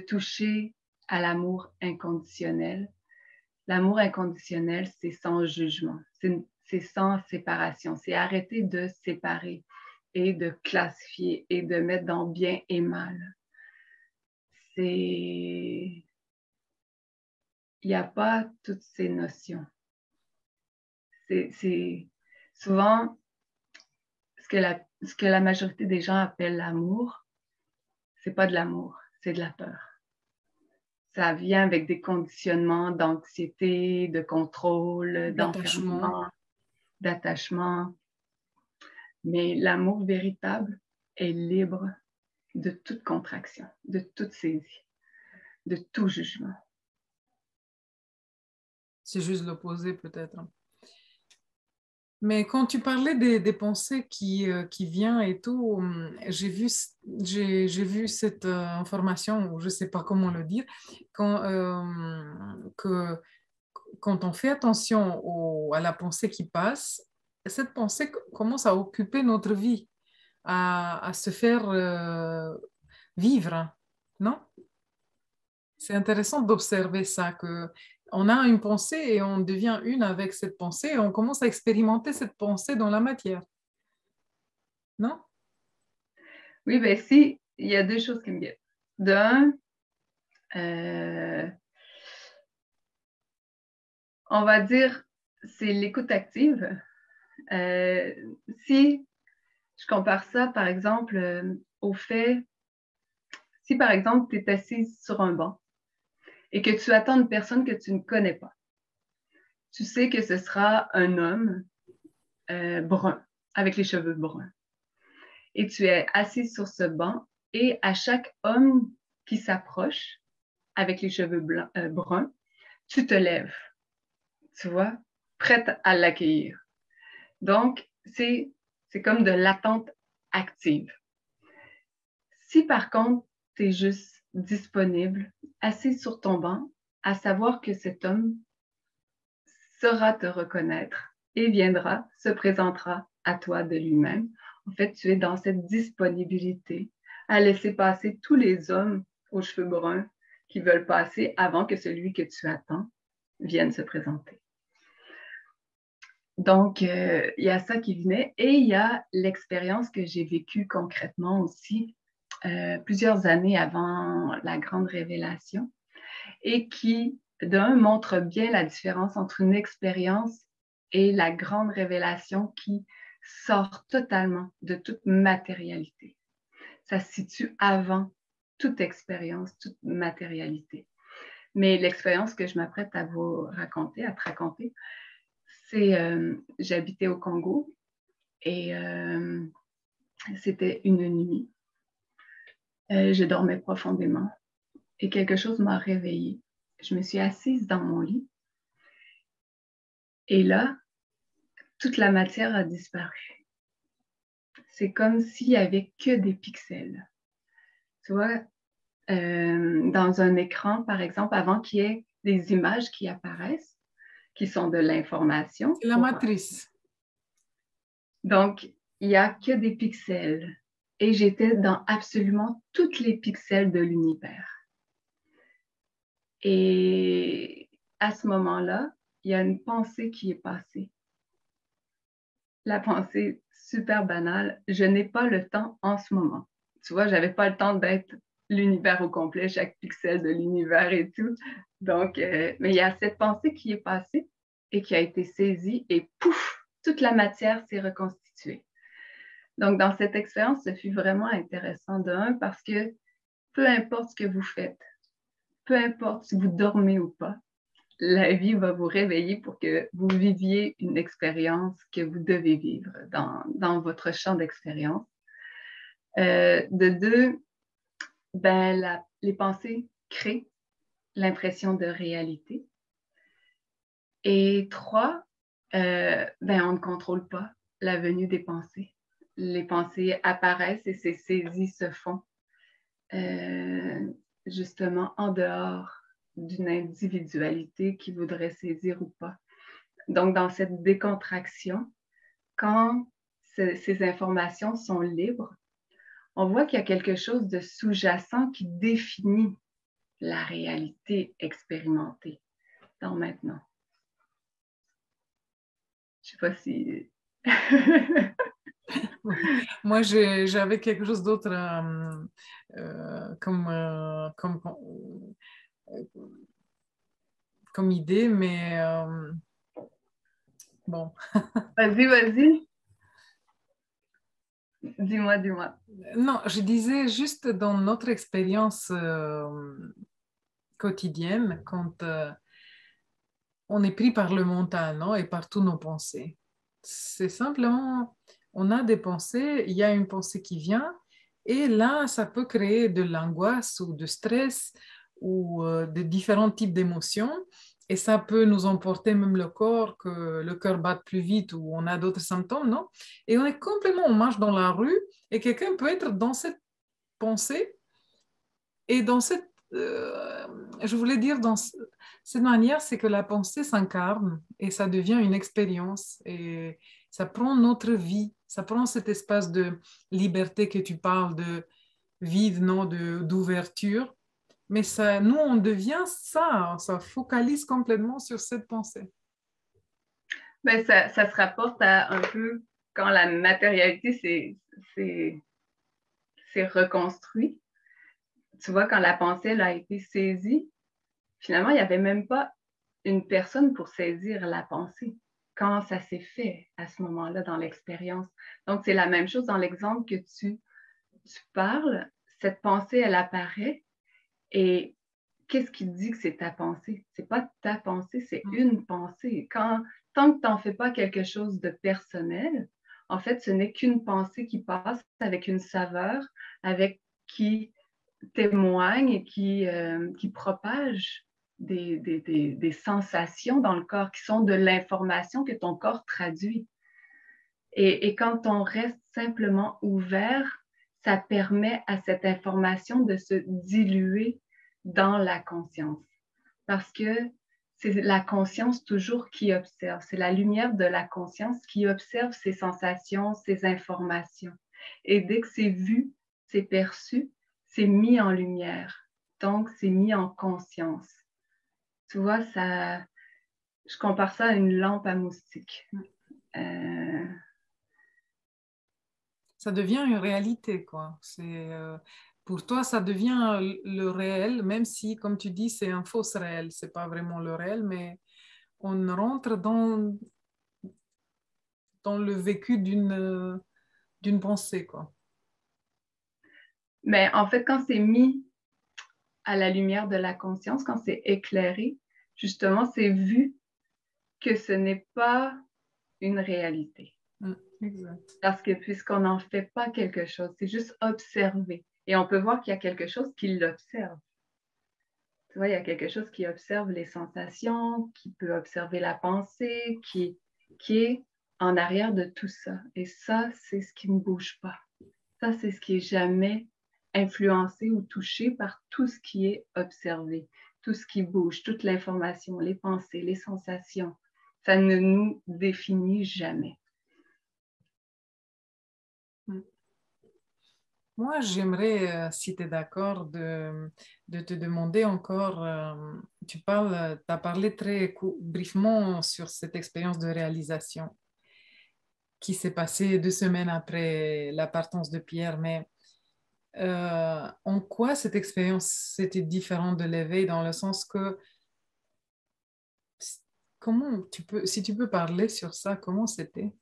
toucher à l'amour inconditionnel. L'amour inconditionnel, c'est sans jugement, c'est sans séparation, c'est arrêter de séparer et de classifier et de mettre dans bien et mal. Il n'y a pas toutes ces notions. C'est souvent ce que la majorité des gens appellent l'amour, c'est pas de l'amour, c'est de la peur. Ça vient avec des conditionnements d'anxiété, de contrôle, D'attachement. d'enfermement, d'attachement. Mais l'amour véritable est libre de toute contraction, de toute saisie, de tout jugement. C'est juste l'opposé peut-être. Mais quand tu parlais des pensées qui viennent et tout, j'ai vu cette information, ou je ne sais pas comment le dire, quand, que quand on fait attention à la pensée qui passe, cette pensée commence à occuper notre vie, à se faire vivre, non? C'est intéressant d'observer ça, que on a une pensée et on devient une avec cette pensée et on commence à expérimenter cette pensée dans la matière, non? Oui, bien si, il y a deux choses qui me viennent. D'un, on va dire, c'est l'écoute active. Si je compare ça, par exemple, au fait, si par exemple, tu es assise sur un banc et que tu attends une personne que tu ne connais pas, tu sais que ce sera un homme brun, avec les cheveux bruns. Et tu es assis sur ce banc et à chaque homme qui s'approche avec les cheveux bruns, tu te lèves, tu vois, prête à l'accueillir. Donc, c'est comme de l'attente active. Si par contre, tu es juste disponible, assis sur ton banc, à savoir que cet homme saura te reconnaître et viendra, se présentera à toi de lui-même. En fait, tu es dans cette disponibilité à laisser passer tous les hommes aux cheveux bruns qui veulent passer avant que celui que tu attends vienne se présenter. Donc, il y a ça qui venait et il y a l'expérience que j'ai vécue concrètement aussi plusieurs années avant la grande révélation et qui, d'un, montre bien la différence entre une expérience et la grande révélation qui sort totalement de toute matérialité. Ça se situe avant toute expérience, toute matérialité. Mais l'expérience que je m'apprête à vous raconter, à te raconter, c'est j'habitais au Congo et c'était une nuit. Je dormais profondément et quelque chose m'a réveillée. Je me suis assise dans mon lit et là, toute la matière a disparu. C'est comme s'il n'y avait que des pixels. Tu vois, dans un écran, par exemple, avant qu'il y ait des images qui apparaissent, qui sont de l'information. C'est la matrice. Donc, il n'y a que des pixels. Et j'étais dans absolument tous les pixels de l'univers. Et à ce moment-là, il y a une pensée qui est passée. La pensée super banale, je n'ai pas le temps en ce moment. Tu vois, je n'avais pas le temps d'être l'univers au complet, chaque pixel de l'univers et tout. Donc, mais il y a cette pensée qui est passée et qui a été saisie et pouf, toute la matière s'est reconstituée. Donc, dans cette expérience, ce fut vraiment intéressant d'un parce que peu importe ce que vous faites, peu importe si vous dormez ou pas, la vie va vous réveiller pour que vous viviez une expérience que vous devez vivre dans votre champ d'expérience. De deux, ben, les pensées créent l'impression de réalité. Et trois, ben, on ne contrôle pas la venue des pensées. Les pensées apparaissent et ces saisies se font justement en dehors d'une individualité qui voudrait saisir ou pas. Donc, dans cette décontraction, quand ces informations sont libres, on voit qu'il y a quelque chose de sous-jacent qui définit la réalité expérimentée dans maintenant. Je ne sais pas si... Moi, j'avais quelque chose d'autre comme idée, mais bon. Vas-y, vas-y. Dis-moi, dis-moi. Non, je disais juste dans notre expérience quotidienne, quand on est pris par le mental, non, et par toutes nos pensées. C'est simplement, on a des pensées, il y a une pensée qui vient, et là, ça peut créer de l'angoisse ou de stress ou de différents types d'émotions. Et ça peut nous emporter même le corps, que le cœur batte plus vite ou on a d'autres symptômes, non? Et on est complètement, on marche dans la rue et quelqu'un peut être dans cette pensée et dans cette, je voulais dire, cette manière, c'est que la pensée s'incarne et ça devient une expérience et ça prend notre vie, ça prend cet espace de liberté que tu parles, de vide, non, d'ouverture. Mais ça, nous, on devient ça, ça focalise complètement sur cette pensée. Ben, ça se rapporte à un peu quand la matérialité s'est reconstruite. Tu vois, quand la pensée elle, a été saisie, finalement, il n'y avait même pas une personne pour saisir la pensée quand ça s'est fait à ce moment-là dans l'expérience. Donc, c'est la même chose dans l'exemple que tu parles. Cette pensée, elle apparaît et qu'est-ce qui dit que c'est ta pensée? C'est pas ta pensée, c'est une pensée. Tant que tu n'en fais pas quelque chose de personnel, en fait, ce n'est qu'une pensée qui passe avec une saveur, qui témoigne et qui propage des sensations dans le corps, qui sont de l'information que ton corps traduit. Et quand on reste simplement ouvert, ça permet à cette information de se diluer dans la conscience. Parce que c'est la conscience toujours qui observe. C'est la lumière de la conscience qui observe ces sensations, ces informations. Et dès que c'est vu, c'est perçu, c'est mis en lumière. Donc, c'est mis en conscience. Tu vois, je compare ça à une lampe à moustique. Euh, Ça devient une réalité, quoi. Pour toi, ça devient le réel, même si, comme tu dis, c'est un faux réel. C'est pas vraiment le réel, mais on rentre dans le vécu d'une pensée, quoi. mais en fait, quand c'est mis à la lumière de la conscience, quand c'est éclairé, justement, c'est vu que ce n'est pas une réalité. Exact. Parce que puisqu'on n'en fait pas quelque chose, c'est juste observer. Et on peut voir qu'il y a quelque chose qui l'observe. Tu vois, il y a quelque chose qui observe les sensations, qui peut observer la pensée, qui est en arrière de tout ça. Et ça, c'est ce qui ne bouge pas. Ça, c'est ce qui est jamais influencé ou touché par tout ce qui est observé, tout ce qui bouge, toute l'information, les pensées, les sensations. Ça ne nous définit jamais. Moi, j'aimerais, si tu es d'accord, de te demander encore, tu as parlé brièvement sur cette expérience de réalisation qui s'est passée 2 semaines après la partance de Pierre, mais en quoi cette expérience c'était différent de l'éveil dans le sens que, si tu peux parler sur ça, comment c'était?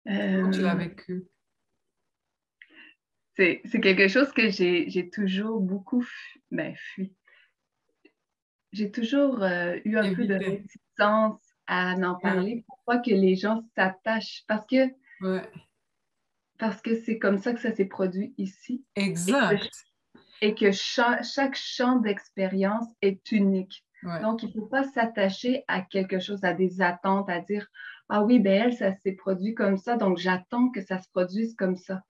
Comment tu l'as Euh, vécu? c'est quelque chose que j'ai toujours beaucoup fui. J'ai toujours eu un peu de Éviter. réticence à en parler pour pas que les gens s'attachent Ouais, parce que c'est comme ça que ça s'est produit ici exact. et que chaque champ d'expérience est unique. Ouais. Donc, il ne faut pas s'attacher à quelque chose, à des attentes, à dire, ah oui, ben elle, ça s'est produit comme ça, donc j'attends que ça se produise comme ça.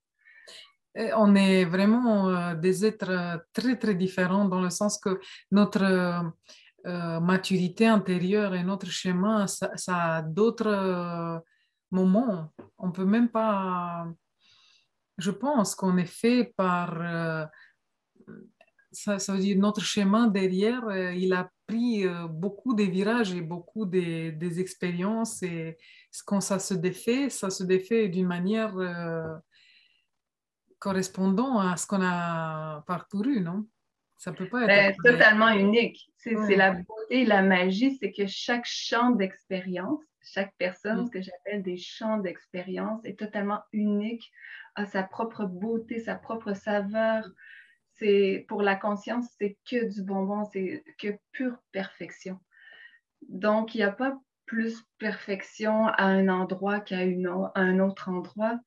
Et on est vraiment des êtres très, très différents dans le sens que notre maturité intérieure et notre chemin, ça a d'autres moments. On peut même pas. Je pense qu'on est fait par. Ça veut dire notre chemin derrière, il a pris beaucoup de virages et beaucoup des expériences. Et quand ça se défait d'une manière correspondant à ce qu'on a parcouru, non? Ça peut pas être Ben, pareil. totalement unique. C'est Ouais. la beauté, la magie, c'est que chaque champ d'expérience, chaque personne, Mm. ce que j'appelle des champs d'expérience, est totalement unique, a sa propre beauté, sa propre saveur. C'est, pour la conscience, c'est que du bonbon, c'est que pure perfection. Donc, il n'y a pas plus perfection à un endroit à un autre endroit.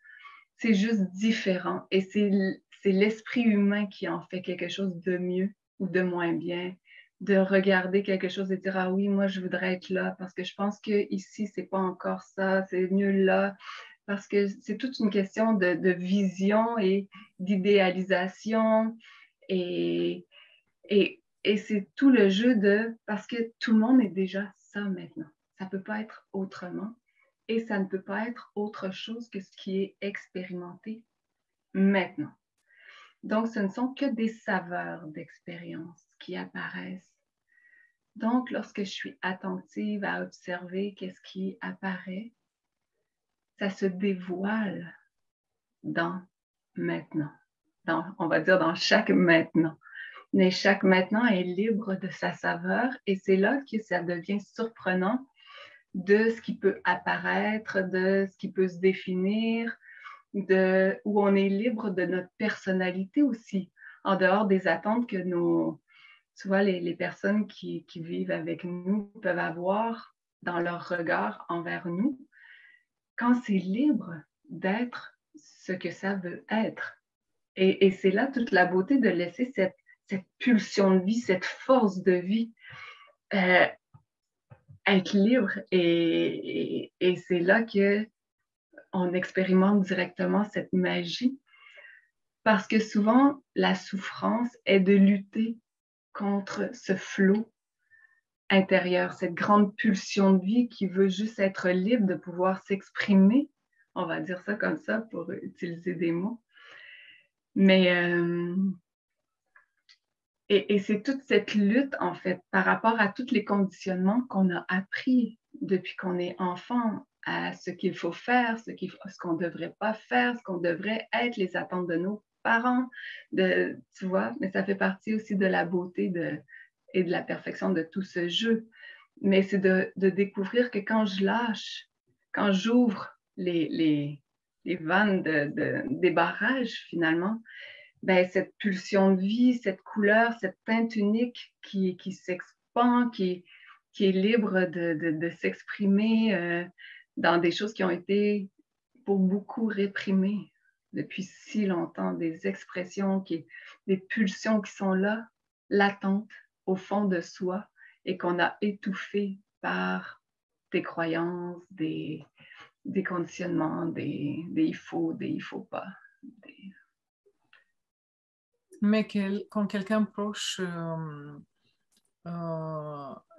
C'est juste différent. Et c'est l'esprit humain qui en fait quelque chose de mieux ou de moins bien. De regarder quelque chose et dire, ah oui, moi, je voudrais être là parce que je pense que ici, c'est pas encore ça, c'est mieux là. Parce que c'est toute une question de vision et d'idéalisation. Et, et c'est tout le jeu parce que tout le monde est déjà ça maintenant. Ça ne peut pas être autrement. Et ça ne peut pas être autre chose que ce qui est expérimenté maintenant. Donc, ce ne sont que des saveurs d'expérience qui apparaissent. Donc, lorsque je suis attentive à observer qu'est-ce qui apparaît, ça se dévoile dans maintenant. On va dire dans chaque maintenant. Mais chaque maintenant est libre de sa saveur et c'est là que ça devient surprenant de ce qui peut apparaître, de ce qui peut se définir, où on est libre de notre personnalité aussi, en dehors des attentes que tu vois, les personnes qui vivent avec nous peuvent avoir dans leur regard envers nous, quand c'est libre d'être ce que ça veut être. Et c'est là toute la beauté de laisser cette pulsion de vie, cette force de vie euh, être libre. Et c'est là qu'on expérimente directement cette magie. Parce que souvent, la souffrance est de lutter contre ce flot intérieur, cette grande pulsion de vie qui veut juste être libre de pouvoir s'exprimer. On va dire ça comme ça pour utiliser des mots. Mais et c'est toute cette lutte, en fait, par rapport à tous les conditionnements qu'on a appris depuis qu'on est enfant à ce qu'il faut faire, ce qu'on ne devrait pas faire, ce qu'on devrait être, les attentes de nos parents, tu vois, mais ça fait partie aussi de la beauté et de la perfection de tout ce jeu. Mais c'est de découvrir que quand je lâche, quand j'ouvre les vannes des barrages, finalement, ben, cette pulsion de vie, cette couleur, cette teinte unique qui s'expand, qui est libre de s'exprimer dans des choses qui ont été pour beaucoup réprimées depuis si longtemps, des expressions, des pulsions qui sont là, latentes, au fond de soi, et qu'on a étouffées par des croyances, des conditionnements, des il faut, des il faut pas. Mais quand quelqu'un proche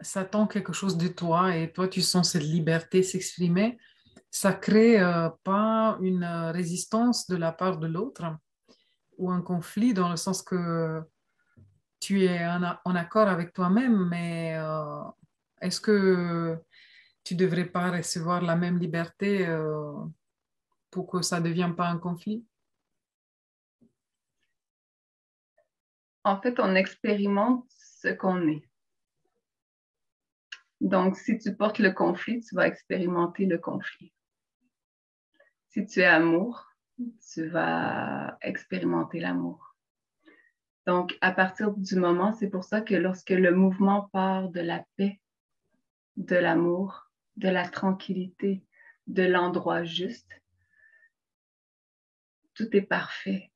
s'attend quelque chose de toi et toi, tu sens cette liberté s'exprimer, ça crée pas une résistance de la part de l'autre ou un conflit dans le sens que tu es en accord avec toi-même, mais est-ce que tu devrais pas recevoir la même liberté pour que ça ne devienne pas un conflit? En fait, on expérimente ce qu'on est. Donc, si tu portes le conflit, tu vas expérimenter le conflit. Si tu es amour, tu vas expérimenter l'amour. Donc, à partir du moment, c'est pour ça que lorsque le mouvement part de la paix, de l'amour, de la tranquillité, de l'endroit juste, tout est parfait.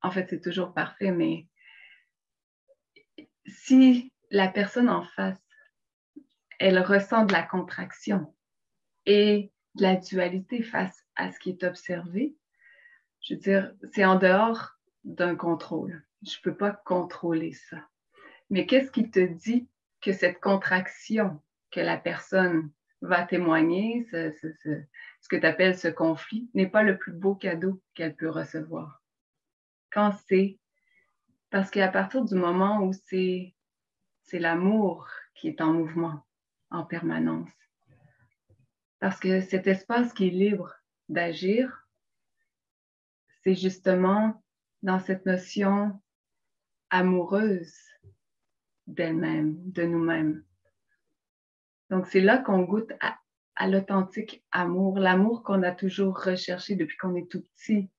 En fait, c'est toujours parfait, mais si la personne en face, elle ressent de la contraction et de la dualité face à ce qui est observé, je veux dire, c'est en dehors d'un contrôle. Je ne peux pas contrôler ça. Mais qu'est-ce qui te dit que cette contraction que la personne va témoigner, ce que tu appelles ce conflit, n'est pas le plus beau cadeau qu'elle peut recevoir? Quand c'est parce qu'à partir du moment où c'est l'amour qui est en mouvement en permanence, parce que cet espace qui est libre d'agir, c'est justement dans cette notion amoureuse d'elle-même, de nous-mêmes. Donc, c'est là qu'on goûte à l'authentique amour, l'amour qu'on a toujours recherché depuis qu'on est tout petit,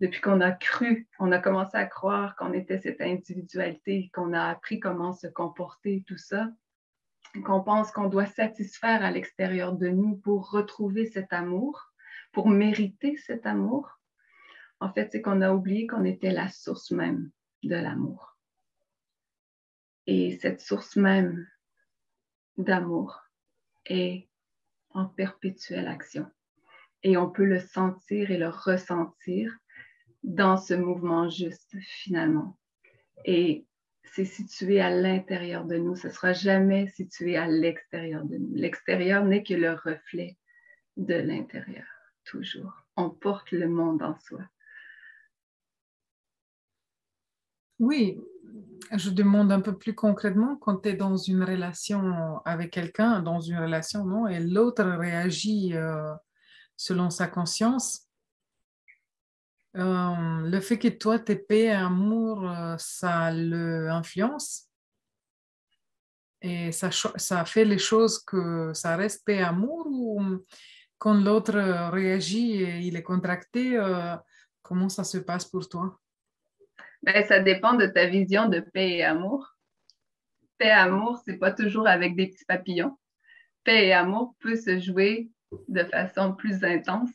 depuis qu'on a cru, on a commencé à croire qu'on était cette individualité, qu'on a appris comment se comporter, tout ça, qu'on pense qu'on doit satisfaire à l'extérieur de nous pour retrouver cet amour, pour mériter cet amour. En fait, c'est qu'on a oublié qu'on était la source même de l'amour. Et cette source même d'amour est en perpétuelle action. Et on peut le sentir et le ressentir dans ce mouvement juste, finalement. Et c'est situé à l'intérieur de nous. Ce ne sera jamais situé à l'extérieur de nous. L'extérieur n'est que le reflet de l'intérieur, toujours. On porte le monde en soi. Oui, je demande un peu plus concrètement quand tu es dans une relation avec quelqu'un, dans une relation, non, et l'autre réagit selon sa conscience. Le fait que toi, t'es paix et amour, ça le influence et ça fait les choses que ça reste paix et amour ou quand l'autre réagit et il est contracté, comment ça se passe pour toi? Ben, ça dépend de ta vision de paix et amour. Paix et amour, c'est pas toujours avec des petits papillons. Paix et amour peut se jouer de façon plus intense,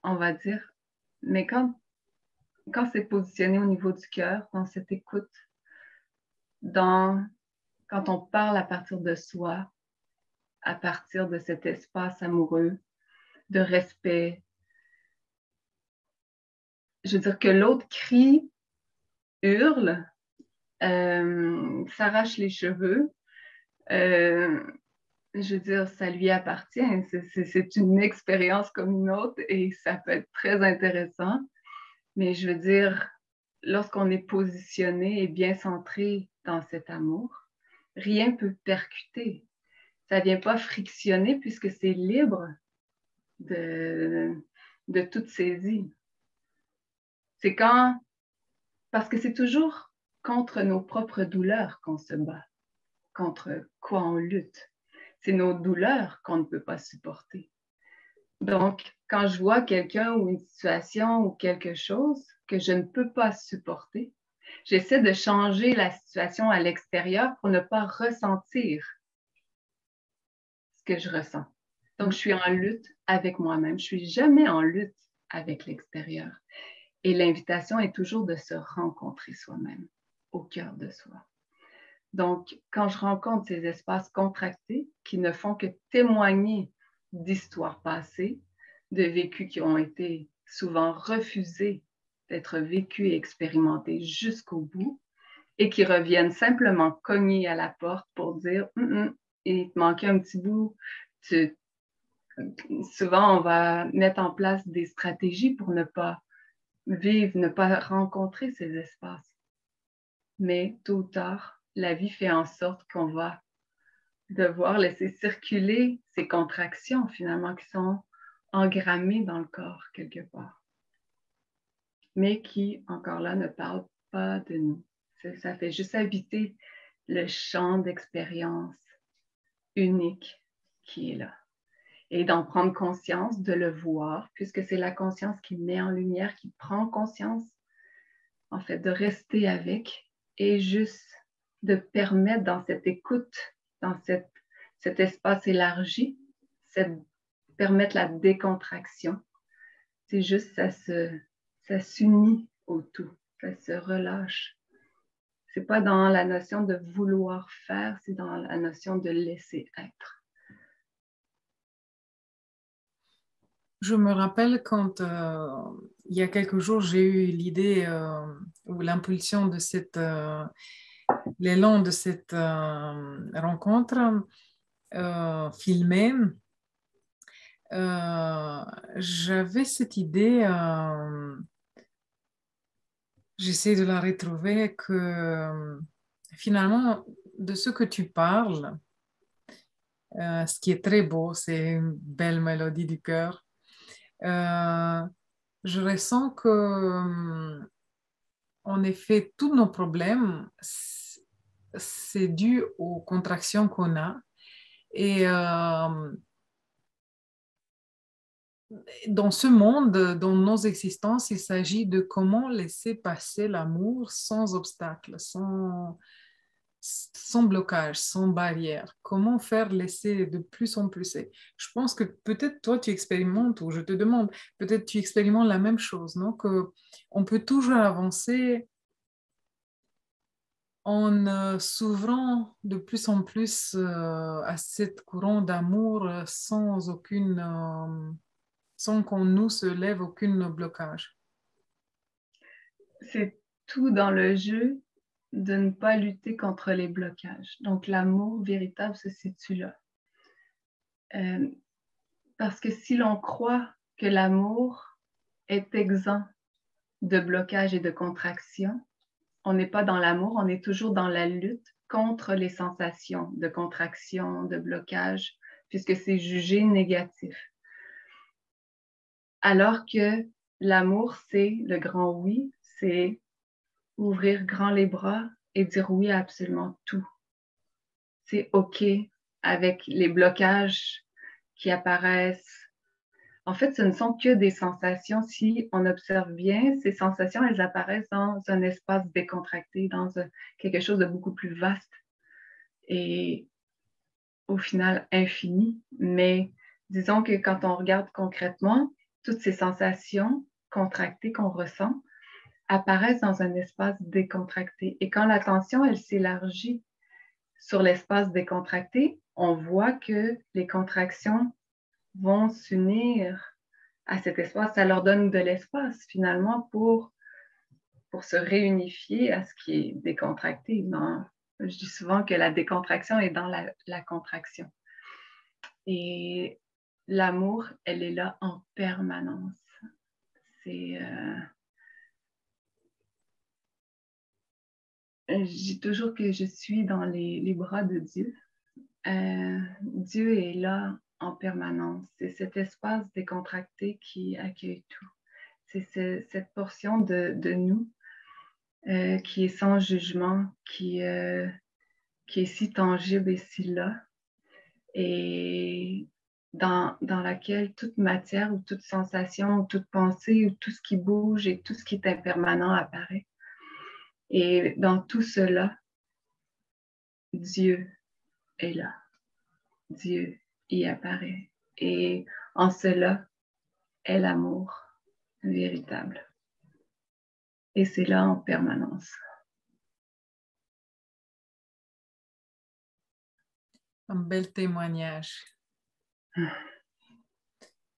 on va dire. Mais quand c'est positionné au niveau du cœur, dans cette écoute, quand on parle à partir de soi, à partir de cet espace amoureux, de respect, je veux dire que l'autre crie, hurle, s'arrache les cheveux, euh, je veux dire, ça lui appartient. C'est une expérience comme une autre et ça peut être très intéressant. Mais je veux dire, lorsqu'on est positionné et bien centré dans cet amour, rien ne peut percuter. Ça ne vient pas frictionner puisque c'est libre de, de toute saisie. C'est quand, parce que c'est toujours contre nos propres douleurs qu'on se bat, contre quoi on lutte. C'est nos douleurs qu'on ne peut pas supporter. Donc, quand je vois quelqu'un ou une situation ou quelque chose que je ne peux pas supporter, j'essaie de changer la situation à l'extérieur pour ne pas ressentir ce que je ressens. Donc, je suis en lutte avec moi-même. Je suis jamais en lutte avec l'extérieur. Et l'invitation est toujours de se rencontrer soi-même au cœur de soi. Donc, quand je rencontre ces espaces contractés qui ne font que témoigner d'histoires passées, de vécus qui ont été souvent refusés d'être vécus et expérimentés jusqu'au bout, et qui reviennent simplement cogner à la porte pour dire il te manquait un petit bout. Souvent, on va mettre en place des stratégies pour ne pas vivre, ne pas rencontrer ces espaces. Mais tôt ou tard, la vie fait en sorte qu'on va devoir laisser circuler ces contractions finalement qui sont engrammées dans le corps quelque part, mais qui, encore là, ne parlent pas de nous. Ça fait juste habiter le champ d'expérience unique qui est là. Et d'en prendre conscience, de le voir, puisque c'est la conscience qui met en lumière, qui prend conscience, en fait, de rester avec et juste de permettre dans cette écoute, dans cet espace élargi, permettre la décontraction. C'est juste, ça s'unit au tout, ça se relâche. C'est pas dans la notion de vouloir faire, c'est dans la notion de laisser être. Je me rappelle quand, il y a quelques jours, j'ai eu l'idée ou l'impulsion de l'élan de cette rencontre filmée. J'avais cette idée, j'essaie de la retrouver, que finalement, de ce que tu parles, ce qui est très beau, c'est une belle mélodie du cœur. Euh, je ressens que, en effet, tous nos problèmes, c'est dû aux contractions qu'on a. Et dans ce monde, dans nos existences, il s'agit de comment laisser passer l'amour sans obstacle, sans blocage, sans barrière. Comment faire laisser de plus en plus. Et je pense que peut-être toi, tu expérimentes, ou je te demande, peut-être tu expérimentes la même chose, non? Que on peut toujours avancer en s'ouvrant de plus en plus à cette courant d'amour sans qu'on nous se lève aucun blocage. C'est tout dans le jeu de ne pas lutter contre les blocages. Donc, l'amour véritable se situe là. Parce que si l'on croit que l'amour est exempt de blocage et de contraction, on n'est pas dans l'amour, on est toujours dans la lutte contre les sensations de contraction, de blocage, puisque c'est jugé négatif. Alors que l'amour, c'est le grand oui, c'est ouvrir grand les bras et dire oui à absolument tout. C'est OK avec les blocages qui apparaissent. En fait, ce ne sont que des sensations. Si on observe bien, ces sensations, elles apparaissent dans un espace décontracté, dans quelque chose de beaucoup plus vaste et au final infini. Mais disons que quand on regarde concrètement, toutes ces sensations contractées qu'on ressent apparaissent dans un espace décontracté. Et quand l'attention, elle s'élargit sur l'espace décontracté, on voit que les contractions vont s'unir à cet espace. Ça leur donne de l'espace finalement pour se réunifier à ce qui est décontracté. Je dis souvent que la décontraction est dans la contraction. Et l'amour, elle est là en permanence. C'est... je dis toujours que je suis dans les bras de Dieu Dieu est là en permanence. C'est cet espace décontracté qui accueille tout. C'est cette portion de nous qui est sans jugement, qui est si tangible et si là, et dans laquelle toute matière ou toute sensation ou toute pensée ou tout ce qui bouge et tout ce qui est impermanent apparaît. Et dans tout cela, Dieu est là. Dieu y apparaît. Et en cela est l'amour véritable. Et c'est là en permanence. Un bel témoignage.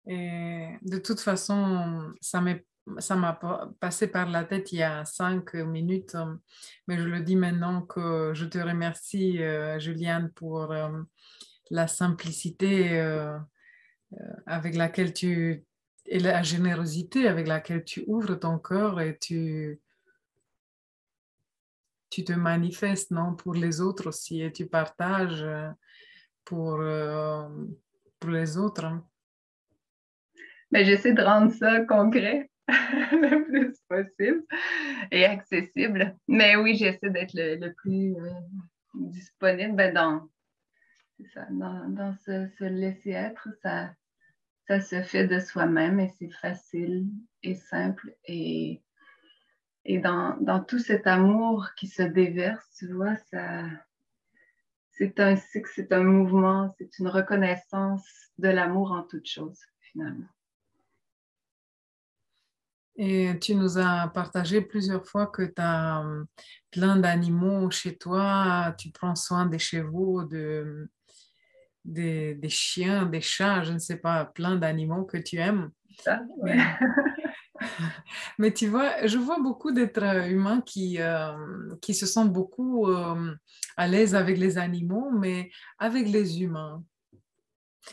Et de toute façon, ça m'a passé par la tête il y a 5 minutes, mais je le dis maintenant que je te remercie, Juliane, pour la simplicité avec laquelle et la générosité avec laquelle tu ouvres ton cœur et tu te manifestes, non, pour les autres aussi et tu partages pour, euh, pour les autres. Mais j'essaie de rendre ça concret le plus possible et accessible. Mais oui, j'essaie d'être le plus disponible dans ce laisser être. Ça se fait de soi-même et c'est facile et simple. Et dans tout cet amour qui se déverse, tu vois, c'est un cycle, c'est un mouvement, c'est une reconnaissance de l'amour en toute chose, finalement. Et tu nous as partagé plusieurs fois que tu as plein d'animaux chez toi, tu prends soin des chevaux, des chiens, des chats, je ne sais pas, plein d'animaux que tu aimes. Ça, ouais. Mais, mais tu vois, je vois beaucoup d'êtres humains qui se sentent beaucoup à l'aise avec les animaux, mais avec les humains.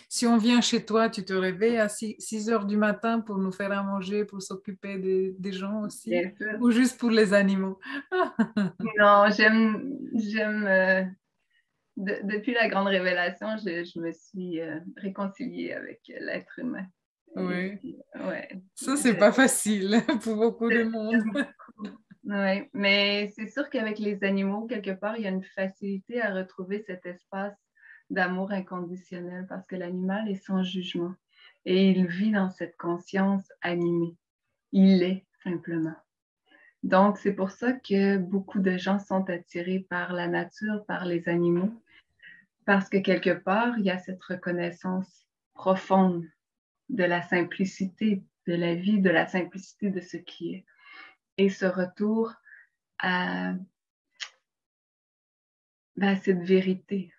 Si on vient chez toi, tu te réveilles à 6 heures du matin pour nous faire à manger, pour s'occuper des gens aussi, Bien sûr. ou juste pour les animaux? Non, j'aime depuis la grande révélation, je me suis réconciliée avec l'être humain. Oui, Ouais, ça, c'est pas facile pour beaucoup de monde. j'aime beaucoup. Ouais, mais c'est sûr qu'avec les animaux, quelque part, il y a une facilité à retrouver cet espace d'amour inconditionnel parce que l'animal est sans jugement et il vit dans cette conscience animée. Il est simplement. Donc, c'est pour ça que beaucoup de gens sont attirés par la nature, par les animaux, parce que quelque part, il y a cette reconnaissance profonde de la simplicité de la vie, de la simplicité de ce qui est. Et ce retour à cette vérité.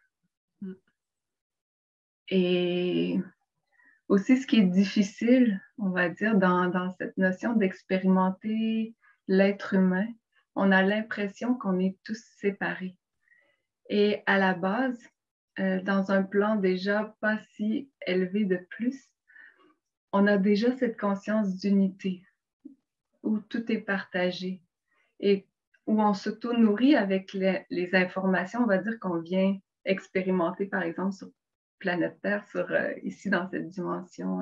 Et aussi, ce qui est difficile, on va dire, dans cette notion d'expérimenter l'être humain, on a l'impression qu'on est tous séparés. Et à la base, dans un plan déjà pas si élevé de plus, on a déjà cette conscience d'unité où tout est partagé et où on s'auto-nourrit avec les informations, on va dire, qu'on vient expérimenter, par exemple, sur planète Terre, ici dans cette dimension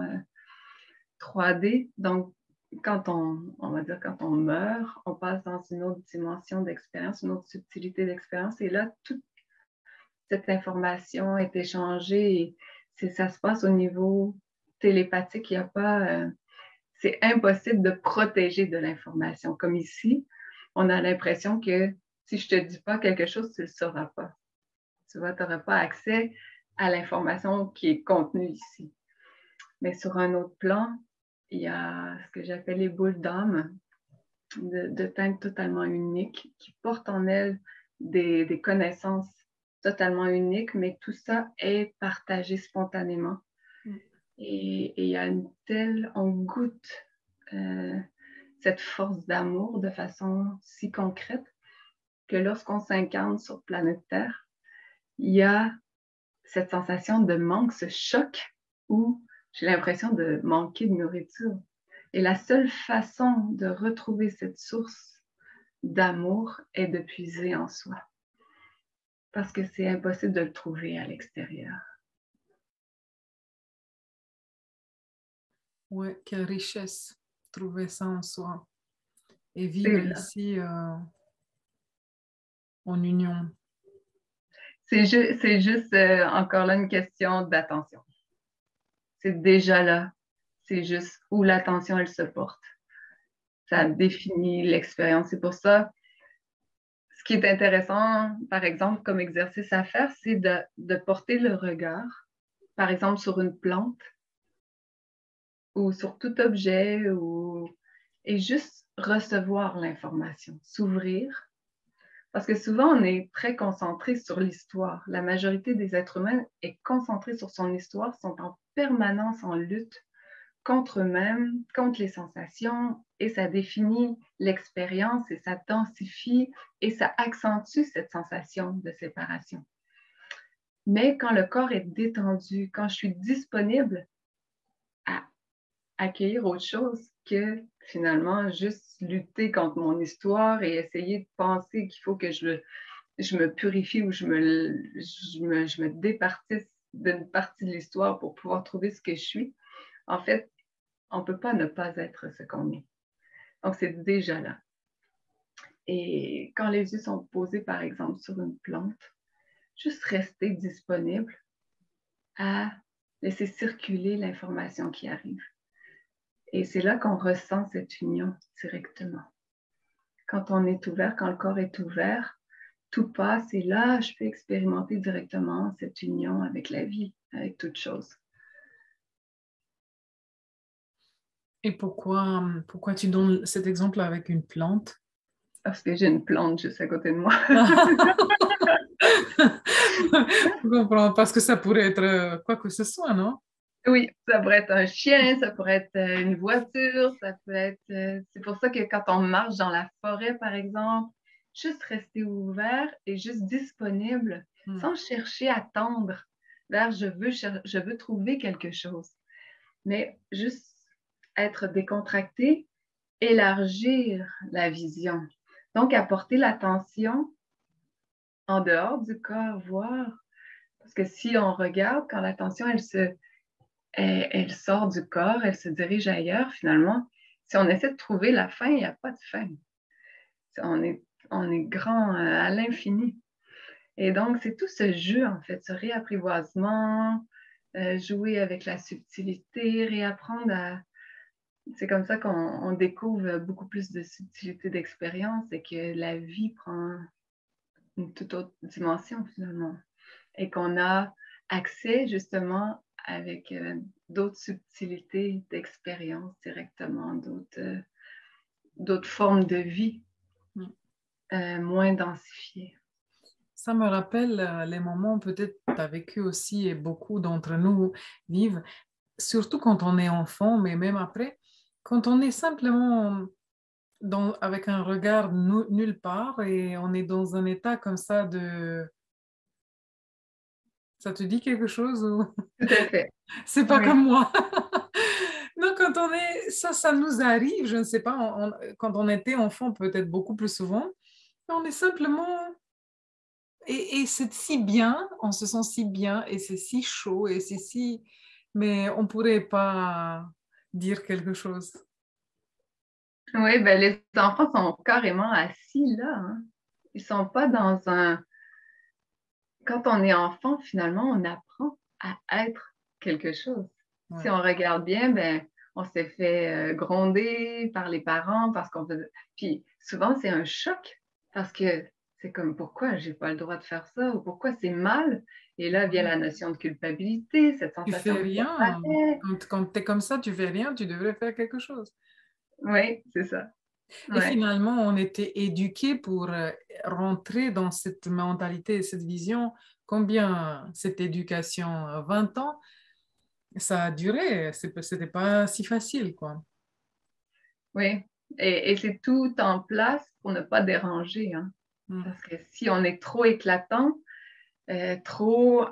3D. Donc, on va dire, quand on meurt, on passe dans une autre dimension d'expérience, une autre subtilité d'expérience. Et là, toute cette information est échangée et ça se passe au niveau télépathique. Il n'y a pas... c'est impossible de protéger de l'information. Comme ici, on a l'impression que si je ne te dis pas quelque chose, tu ne le sauras pas. Tu vois, tu n'auras pas accès à l'information qui est contenue ici. Mais sur un autre plan, il y a ce que j'appelle les boules d'âme, de teintes totalement uniques, qui portent en elles des connaissances totalement uniques, mais tout ça est partagé spontanément. Et il y a on goûte cette force d'amour de façon si concrète que lorsqu'on s'incarne sur planète Terre, il y a cette sensation de manque, ce choc où j'ai l'impression de manquer de nourriture. Et la seule façon de retrouver cette source d'amour est de puiser en soi. parce que c'est impossible de le trouver à l'extérieur. Ouais, quelle richesse, trouver ça en soi et vivre C'est là. ici en union. C'est juste encore là une question d'attention. C'est déjà là. C'est juste où l'attention, elle se porte. Ça définit l'expérience. C'est pour ça, ce qui est intéressant, par exemple, comme exercice à faire, c'est de porter le regard, par exemple, sur une plante ou sur tout objet et juste recevoir l'information, s'ouvrir. Parce que souvent, on est très concentré sur l'histoire. La majorité des êtres humains est concentrée sur son histoire, sont en permanence en lutte contre eux-mêmes, contre les sensations, et ça définit l'expérience et ça densifie et ça accentue cette sensation de séparation. Mais quand le corps est détendu, quand je suis disponible à accueillir autre chose que finalement juste lutter contre mon histoire et essayer de penser qu'il faut que je me purifie ou je me départisse d'une partie de l'histoire pour pouvoir trouver ce que je suis, en fait, on ne peut pas ne pas être ce qu'on est. Donc, c'est déjà là. Et quand les yeux sont posés, par exemple, sur une plante, juste rester disponible à laisser circuler l'information qui arrive. Et c'est là qu'on ressent cette union directement. Quand on est ouvert, quand le corps est ouvert, tout passe et là, je peux expérimenter directement cette union avec la vie, avec toute chose. Et pourquoi tu donnes cet exemple avec une plante? Parce que j'ai une plante juste à côté de moi. Je comprends, parce que ça pourrait être quoi que ce soit, non? Oui, ça pourrait être un chien, ça pourrait être une voiture, ça peut être... c'est pour ça que quand on marche dans la forêt, par exemple, juste rester ouvert et juste disponible, sans chercher à tendre vers je veux trouver quelque chose, mais juste être décontracté, élargir la vision. Donc, apporter l'attention en dehors du corps, voir. Parce que si on regarde, quand l'attention, elle sort du corps, elle se dirige ailleurs, finalement. Si on essaie de trouver la fin, il n'y a pas de fin. On est, on est grand à l'infini. Et donc, c'est tout ce jeu, en fait, ce réapprivoisement, jouer avec la subtilité, réapprendre à... C'est comme ça qu'on découvre beaucoup plus de subtilité d'expérience et que la vie prend une toute autre dimension, finalement. Et qu'on a accès, justement, avec d'autres subtilités d'expérience directement, d'autres formes de vie moins densifiées. Ça me rappelle les moments peut-être que tu as vécu aussi et beaucoup d'entre nous vivent, surtout quand on est enfant, mais même après, quand on est simplement avec un regard nulle part et on est dans un état comme ça de... Ça te dit quelque chose ou... Tout à fait. C'est pas Oui. comme moi. Non, quand on est... Ça nous arrive, je ne sais pas, quand on était enfant, peut-être beaucoup plus souvent, on est simplement... Et c'est si bien, on se sent si bien et c'est si chaud et c'est si... Mais on pourrait pas dire quelque chose. Oui, ben les enfants sont carrément assis là. Hein. Ils sont pas dans un... Quand on est enfant, finalement, on apprend à être quelque chose. Si Ouais. on regarde bien, ben, on s'est fait gronder par les parents parce qu'on faisait... Puis souvent, c'est un choc parce que c'est comme pourquoi j'ai pas le droit de faire ça ou pourquoi c'est mal. Et là vient la notion de culpabilité, cette Tu sensation fais de faire rien. mal. Quand tu es comme ça, tu fais rien, tu devrais faire quelque chose. Oui, c'est ça. Et Ouais. finalement, on était éduqués pour rentrer dans cette mentalité, cette vision. Combien cette éducation? 20 ans, ça a duré. C'était pas si facile, quoi. Oui. Et c'est tout en place pour ne pas déranger. Hein. Mm. Parce que si on est trop éclatant, trop,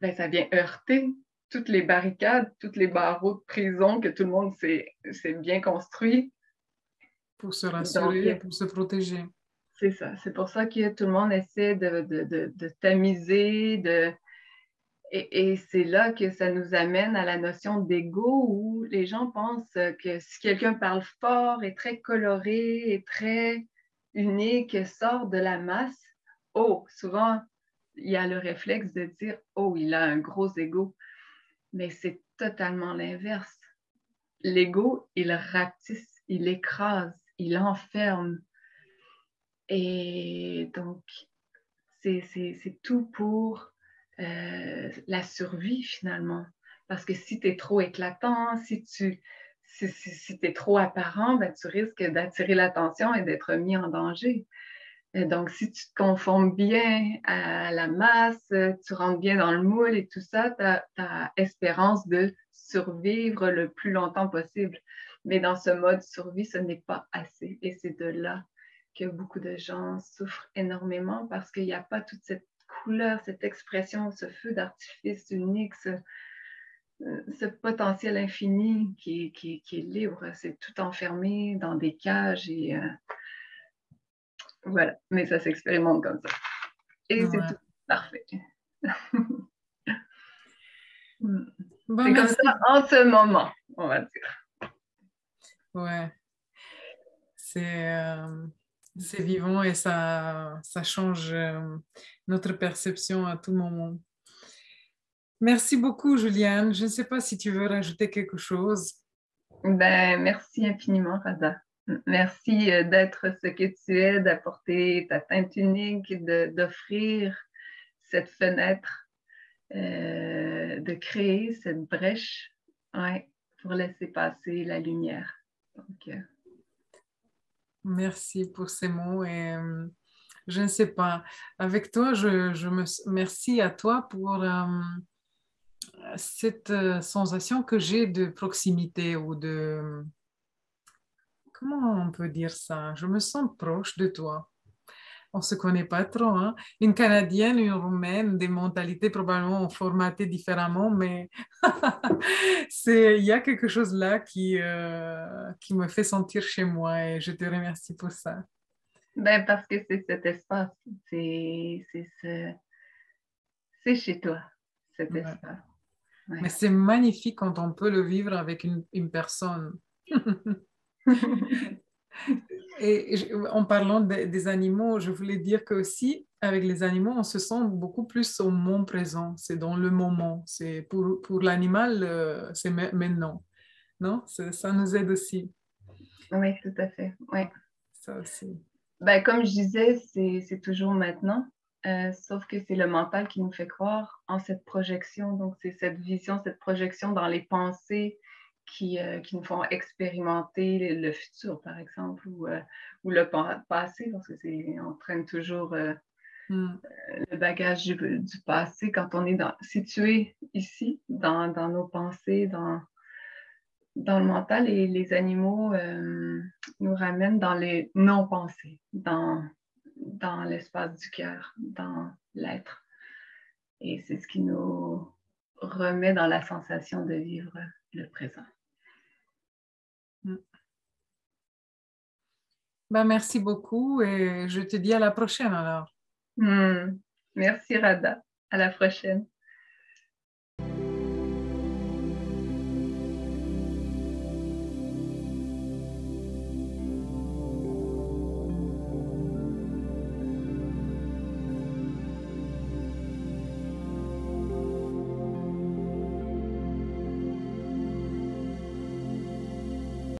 ben, ça vient heurter toutes les barricades, toutes les barreaux de prison que tout le monde s'est bien construit. Pour se Donc, rassurer, pour se protéger. C'est ça. C'est pour ça que tout le monde essaie de tamiser, et c'est là que ça nous amène à la notion d'ego où les gens pensent que si quelqu'un parle fort, est très coloré, est très unique, sort de la masse, oh, souvent, il y a le réflexe de dire, oh, il a un gros ego. Mais c'est totalement l'inverse. L'ego, il rapetisse, il écrase, il enferme. Et donc, c'est tout pour la survie finalement. Parce que si tu es trop éclatant, si tu es trop apparent, ben, tu risques d'attirer l'attention et d'être mis en danger. Et donc, si tu te conformes bien à la masse, tu rentres bien dans le moule et tout ça, tu as espérance de survivre le plus longtemps possible. Mais dans ce mode survie, ce n'est pas assez. Et c'est de là que beaucoup de gens souffrent énormément parce qu'il n'y a pas toute cette couleur, cette expression, ce feu d'artifice unique, ce potentiel infini qui est libre. C'est tout enfermé dans des cages et voilà. Mais ça s'expérimente comme ça. Et c'est Ouais. tout parfait. Ben, C'est comme merci. ça en ce moment, on va dire. Ouais, c'est vivant et ça change notre perception à tout moment. Merci beaucoup, Juliane. Je ne sais pas si tu veux rajouter quelque chose. Ben, merci infiniment, Rada. Merci d'être ce que tu es, d'apporter ta teinte unique, d'offrir cette fenêtre, de créer cette brèche, ouais, pour laisser passer la lumière. Donc, Merci pour ces mots et je ne sais pas. Avec toi, merci à toi pour cette sensation que j'ai de proximité ou de, comment on peut dire ça? Je me sens proche de toi. On ne se connaît pas trop, hein? Une Canadienne, une Roumaine, des mentalités probablement formatées différemment, mais il y a quelque chose là qui me fait sentir chez moi et je te remercie pour ça. ben, parce que c'est cet espace, c'est chez toi, cet Ouais. espace. Mais Ouais. c'est magnifique quand on peut le vivre avec une personne. En parlant des animaux, je voulais dire que aussi, avec les animaux, on se sent beaucoup plus au moment présent. C'est dans le moment. C'est pour l'animal, c'est maintenant. Non? Ça nous aide aussi. Oui, tout à fait. Ouais. Ça aussi. Ben, comme je disais, c'est toujours maintenant, sauf que c'est le mental qui nous fait croire en cette projection. Donc, c'est cette vision, cette projection dans les pensées qui nous font expérimenter le futur, par exemple, ou le passé, parce que on traîne toujours Hmm. le bagage du passé quand on est situé ici, dans nos pensées, dans le mental, et les animaux nous ramènent dans les non-pensées, dans l'espace du cœur, dans l'être. Et c'est ce qui nous remet dans la sensation de vivre le présent. Hmm. Ben, merci beaucoup et je te dis à la prochaine alors. Merci Rada. À la prochaine.